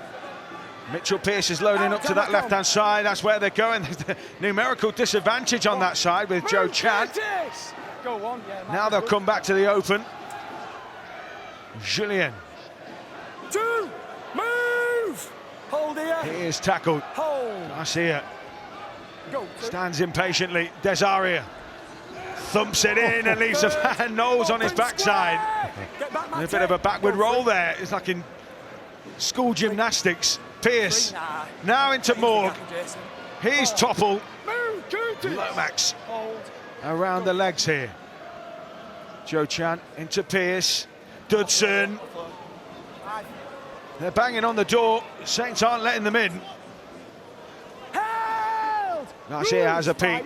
S2: Mitchell Pearce is loading up to that left-hand side. That's where they're going. There's the numerical disadvantage on that side with Joe Chan.
S3: Curtis. Go on, yeah.
S2: Now they'll come back to the open. Julien.
S3: 2. Move. Hold here.
S2: He is tackled.
S3: Hold.
S2: Garcia
S3: Go.
S2: stands impatiently. Desaria thumps it in and leaves a fan. Knowles on his backside.
S3: Get back,
S2: And a bit of a backward roll there. It's like in school gymnastics. Pearce now into Morg. He's toppled.
S3: Move, Curtis.
S2: Lomax
S3: Hold.
S2: around the legs here. Joe Chan into Pearce. Dudson. They're banging on the door. Saints aren't letting them in.
S3: Held.
S2: Garcia has a peek.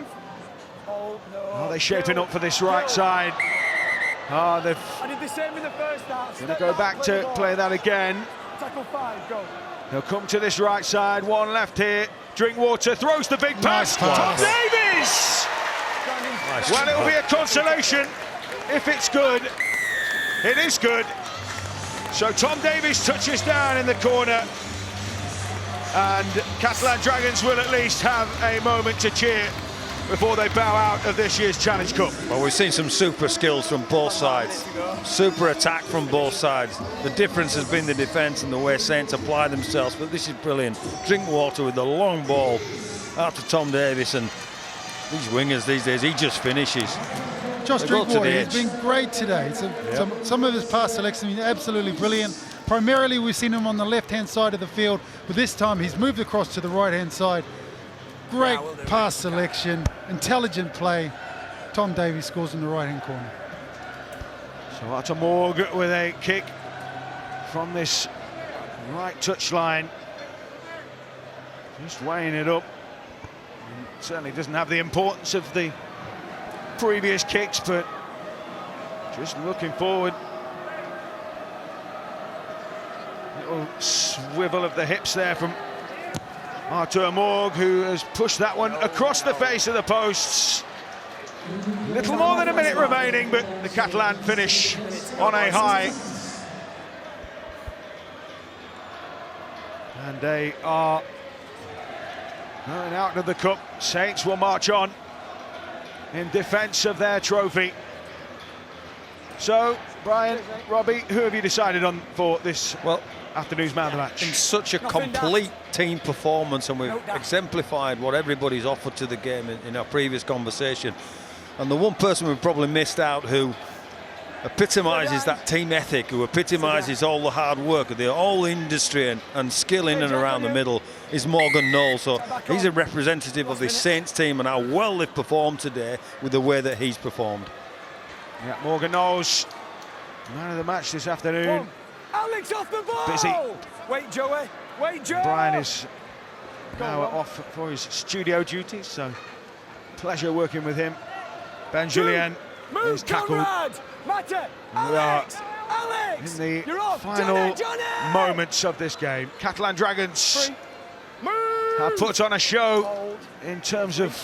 S3: Hold, no.
S2: Are they shaping up for this right side? Oh, they're
S3: I did the same in the first half.
S2: going to go back to play that again.
S3: Tackle 5, go.
S2: They'll come to this right side. One left here. Drinkwater throws the big pass.
S5: Nice
S2: Tom
S5: pass.
S2: Davies! Well, it'll be a consolation if it's good. It is good. So Tom Davies touches down in the corner, and Catalan Dragons will at least have a moment to cheer before they bow out of this year's Challenge Cup.
S4: Well, we've seen some super skills from both sides, super attack from both sides. The difference has been the defence and the way Saints apply themselves, but this is brilliant. Drinkwater with the long ball out to Tom Davies, and these wingers these days, he just finishes.
S5: Josh
S4: They go to the
S5: Drinkwater, he's
S4: edge.
S5: been great today. Some of his pass selection has been absolutely brilliant. Primarily, we've seen him on the left-hand side of the field, but this time he's moved across to the right-hand side. Great pass selection, intelligent play. Tom Davies scores in the right-hand corner.
S2: So Arthur Morg with a kick from this right touchline. Just weighing it up. Certainly doesn't have the importance of the previous kicks, but just looking forward. Little swivel of the hips there from Arthur Morg, who has pushed that one across the face of the posts. Little more than a minute remaining, but the Catalan finish on a high. And they are going out of the cup. Saints will march on in defence of their trophy. So, Brian, Robbie, who have you decided on for this afternoon's man of the match?
S4: In such a complete team performance, and we've exemplified what everybody's offered to the game in our previous conversation. And the one person we've probably missed out who epitomises that team ethic, who epitomises all the hard work of the whole industry and skill in and around the middle, is Morgan Knowles. So he's a representative of this Saints team and how well they've performed today with the way that he's performed.
S2: Yeah, Morgan Knowles, man of the match this afternoon.
S3: Alex off the ball.
S2: Busy.
S3: Wait, Joey. Wait, Joe.
S2: Brian is now off for his studio duties, so pleasure working with him. Ben Julien is tackled.
S3: Alex,
S2: In the
S3: you're off.
S2: final
S3: Johnny!
S2: moments of this game, Catalan Dragons have put on a show in terms of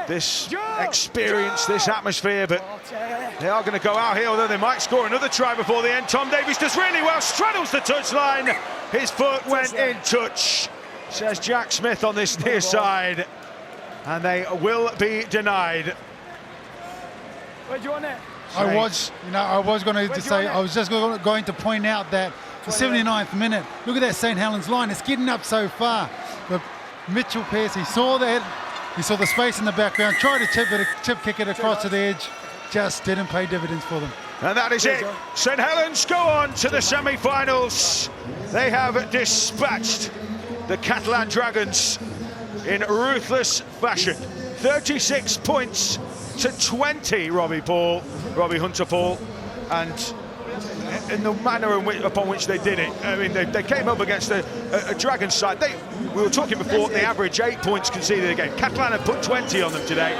S2: this experience, this atmosphere, but they are going to go out here, although they might score another try before the end. Tom Davies does really well, straddles the touchline. His foot went in touch, says Jack Smith on this near side, and they will be denied.
S3: Where do you want it?
S5: I was going to say, I was just going to point out that the 79th minute, look at that St. Helens line, it's getting up so far. But Mitchell Pearce, he saw that, he saw the space in the background, tried to chip kick it across to the edge, just didn't pay dividends for them.
S2: And that is it. St. Helens go on to the semi-finals. They have dispatched the Catalan Dragons in ruthless fashion. 36 points to 20, Robbie Hunter-Paul, and in the manner upon which they did it. I mean, they came up against a Dragons side. We were talking before, they average 8 points conceded a game. Catalan have put 20 on them today.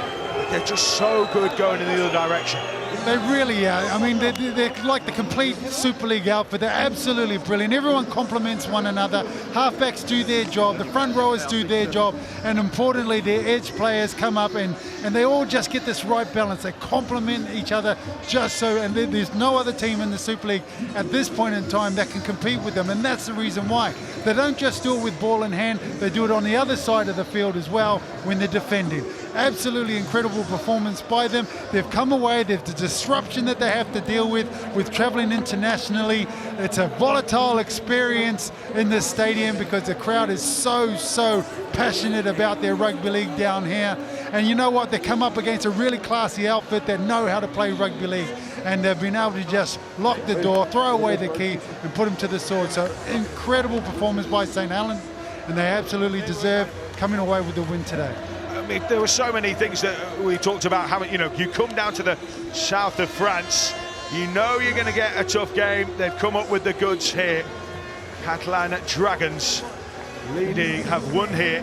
S2: They're just so good going in the other direction.
S5: They really are. I mean, they're like the complete Super League outfit. They're absolutely brilliant. Everyone complements one another. Halfbacks do their job. The front rowers do their job. And importantly, their edge players come up and they all just get this right balance. They complement each other just so. And there's no other team in the Super League at this point in time that can compete with them. And that's the reason why. They don't just do it with ball in hand. They do it on the other side of the field as well when they're defending. Absolutely incredible performance by them. They've come away. They've the disruption that they have to deal with traveling internationally. It's a volatile experience in this stadium because the crowd is so passionate about their rugby league down here. And you know what? They come up against a really classy outfit that know how to play rugby league. And they've been able to just lock the door, throw away the key, and put them to the sword. So incredible performance by St. Helens, and they absolutely deserve coming away with the win today.
S2: I mean, there were so many things that we talked about. How, you know, you come down to the south of France, you know you're going to get a tough game. They've come up with the goods here. Catalan Dragons have won here.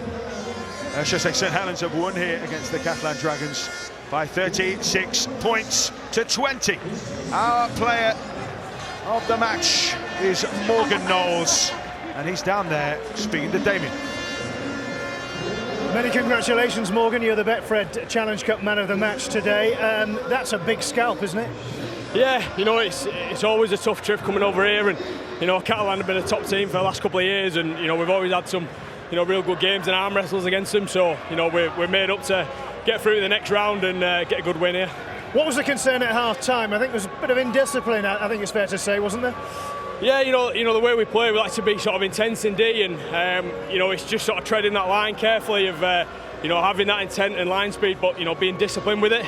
S2: I should say St. Helens have won here against the Catalan Dragons by 36 points to 20. Our player of the match is Morgan Knowles, and he's down there speaking to Damien.
S6: Many congratulations, Morgan. You're the Betfred Challenge Cup man of the match today. That's a big scalp, isn't it?
S3: Yeah, you know, it's always a tough trip coming over here, and you know, Catalan have been a top team for the last couple of years, and you know, we've always had some, you know, real good games and arm wrestles against them. So you know, we're made up to get through the next round and get a good win here.
S6: What was the concern at half-time? I think there was a bit of indiscipline, I think it's fair to say, wasn't there?
S3: Yeah, you know the way we play, we like to be sort of intense in D, and you know, it's just sort of treading that line carefully of you know, having that intent and line speed, but you know, being disciplined with it.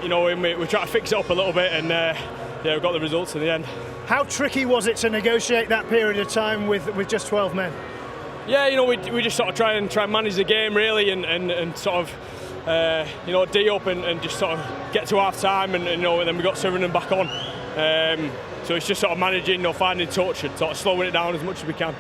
S3: You know, we try to fix it up a little bit, and yeah, we got the results in the end.
S6: How tricky was it to negotiate that period of time with just 12 men?
S3: Yeah, you know, we just sort of try and manage the game really, and sort of you know, D up and just sort of get to half time, and you know, and then we got Suriname back on. So it's just sort of managing, you know, finding touch and sort of slowing it down as much as we can.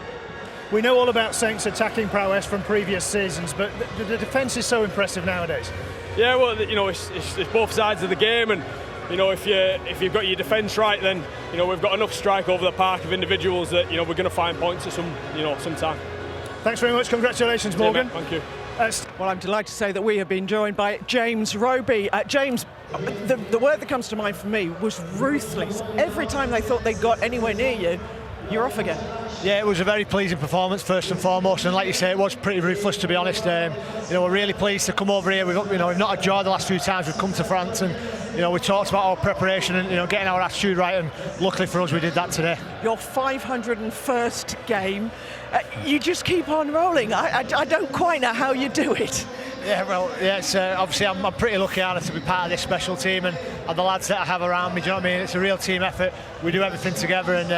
S6: We know all about Saints' attacking prowess from previous seasons, but the defence is so impressive nowadays.
S3: Yeah, well, you know, it's both sides of the game, and you know, if you've got your defence right, then you know, we've got enough strike over the park of individuals that you know, we're going to find points at some time.
S6: Thanks very much. Congratulations, Morgan.
S3: Thank you.
S1: Well, I'm delighted to say that we have been joined by James Roby. James, the word that comes to mind for me was ruthless. Every time they thought they got anywhere near you, you're off again.
S7: Yeah, it was a very pleasing performance first and foremost, and like you say, it was pretty ruthless, to be honest. You know, we're really pleased to come over here. We've not enjoyed the last few times we've come to France, and you know, we talked about our preparation and you know, getting our attitude right, and luckily for us, we did that today.
S1: Your 501st game, you just keep on rolling. I don't quite know how you do it.
S7: Yeah, well, yeah, it's obviously I'm pretty lucky to be part of this special team and the lads that I have around me. Do you know what I mean? It's a real team effort. We do everything together, and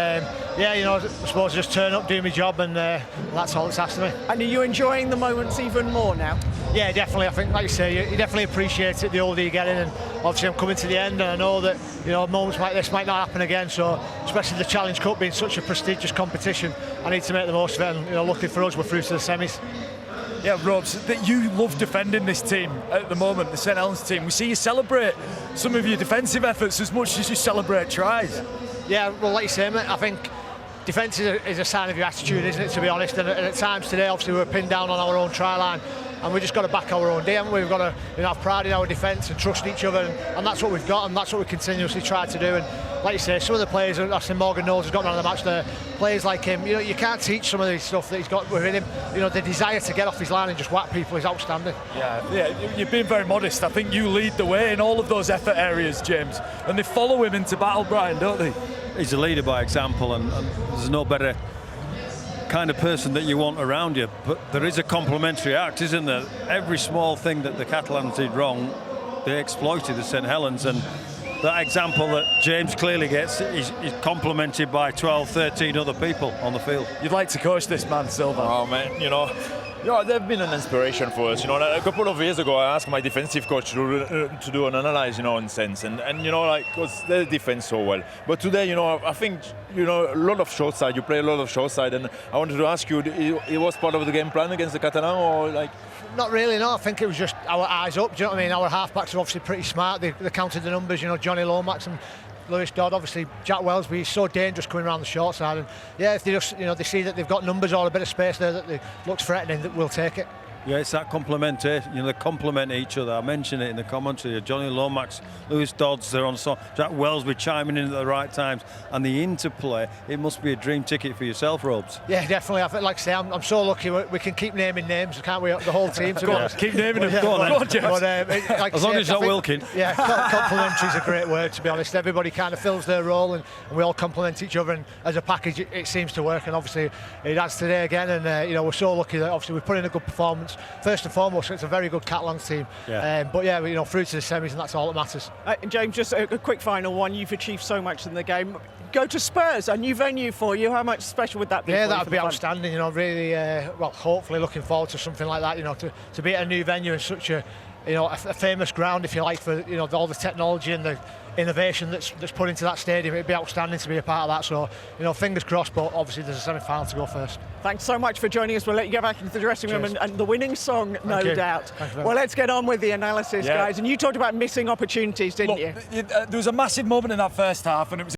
S7: yeah, you know, I suppose I just turn up, do my job, and that's all that's asked of me.
S1: And are you enjoying the moments even more now?
S7: Yeah, definitely. I think, like you say, you definitely appreciate it the older you get in, and obviously I'm coming to the end, and I know that you know, moments like this might not happen again. So, especially the Challenge Cup being such a prestigious competition, I need to make the most of it. And you know, luckily for us, we're through to the semis.
S8: Yeah, Robs, that you love defending this team at the moment, the St Helens team. We see you celebrate some of your defensive efforts as much as you celebrate tries.
S7: Yeah, well, like you say, mate, I think defence is a sign of your attitude, isn't it, to be honest? And at times today, obviously, we were pinned down on our own try line, and we just got to back our own day, haven't we? We've got to have pride in our defence and trust each other, and that's what we've got, and that's what we continuously try to do. And like you say, some of the players, I think Morgan Knowles has got on the match there, players like him, you can't teach some of the stuff that he's got within him. The desire to get off his line and just whack people is outstanding.
S8: Yeah, you've been very modest. I think you lead the way in all of those effort areas, James, and they follow him into battle, Brian, don't they?
S4: He's a leader by example, and there's no better kind of person that you want around you. But there is a complementary act, isn't there? Every small thing that the Catalans did wrong, they exploited the St Helens, and that example that James clearly gets is complemented by 12, 13 other people on the field.
S8: You'd like to coach this man, Silva?
S9: Oh man, they've been an inspiration for us. A couple of years ago, I asked my defensive coach to do an analysis, in sense, and because they defend so well. But today, I think, a lot of short side. You play a lot of short side, and I wanted to ask you, it was part of the game plan against the Catalans, or like?
S7: Not really, no. I think it was just our eyes up. Do you know what I mean? Our halfbacks are obviously pretty smart. They counted the numbers. Johnny Lomax and Lewis Dodd, obviously Jack Wellsby is so dangerous coming around the short side, and if they just they see that they've got numbers or a bit of space there that looks threatening, that we'll take it.
S4: Yeah, it's that complementation. They complement each other. I mentioned it in the commentary. Johnny Lomax, Lewis Dodds, they're on so. Jack Wellsby chiming in at the right times, and the interplay. It must be a dream ticket for yourself, Robs.
S7: Yeah, definitely. I think, like I say, I'm so lucky. We can keep naming names, can't we? The whole team. To
S8: Go on, keep naming them. Go on, James.
S4: As long as it's not Wilkin.
S7: Yeah, complementary is a great word, to be honest. Everybody kind of fills their role, and we all complement each other. And as a package, it seems to work. And obviously, it has today again. And we're so lucky that obviously we put in a good performance. First and foremost, it's a very good Catalans team.
S4: Yeah.
S7: But through to the semis, and that's all that matters.
S1: James, just a quick final one. You've achieved so much in the game. Go to Spurs, a new venue for you. How much special would that be?
S7: Yeah, that would be outstanding. Really, hopefully looking forward to something like that. To be at a new venue in such a famous ground, if you like, for all the technology and the innovation that's put into that stadium. It'd be outstanding to be a part of that. So, fingers crossed. But obviously, there's a semi-final to go first.
S1: Thanks so much for joining us. We'll let you go back into the dressing room and the winning song, no doubt. Well, let's get on with the analysis, guys. And you talked about missing opportunities, didn't you?
S8: There was a massive moment in that first half, and it was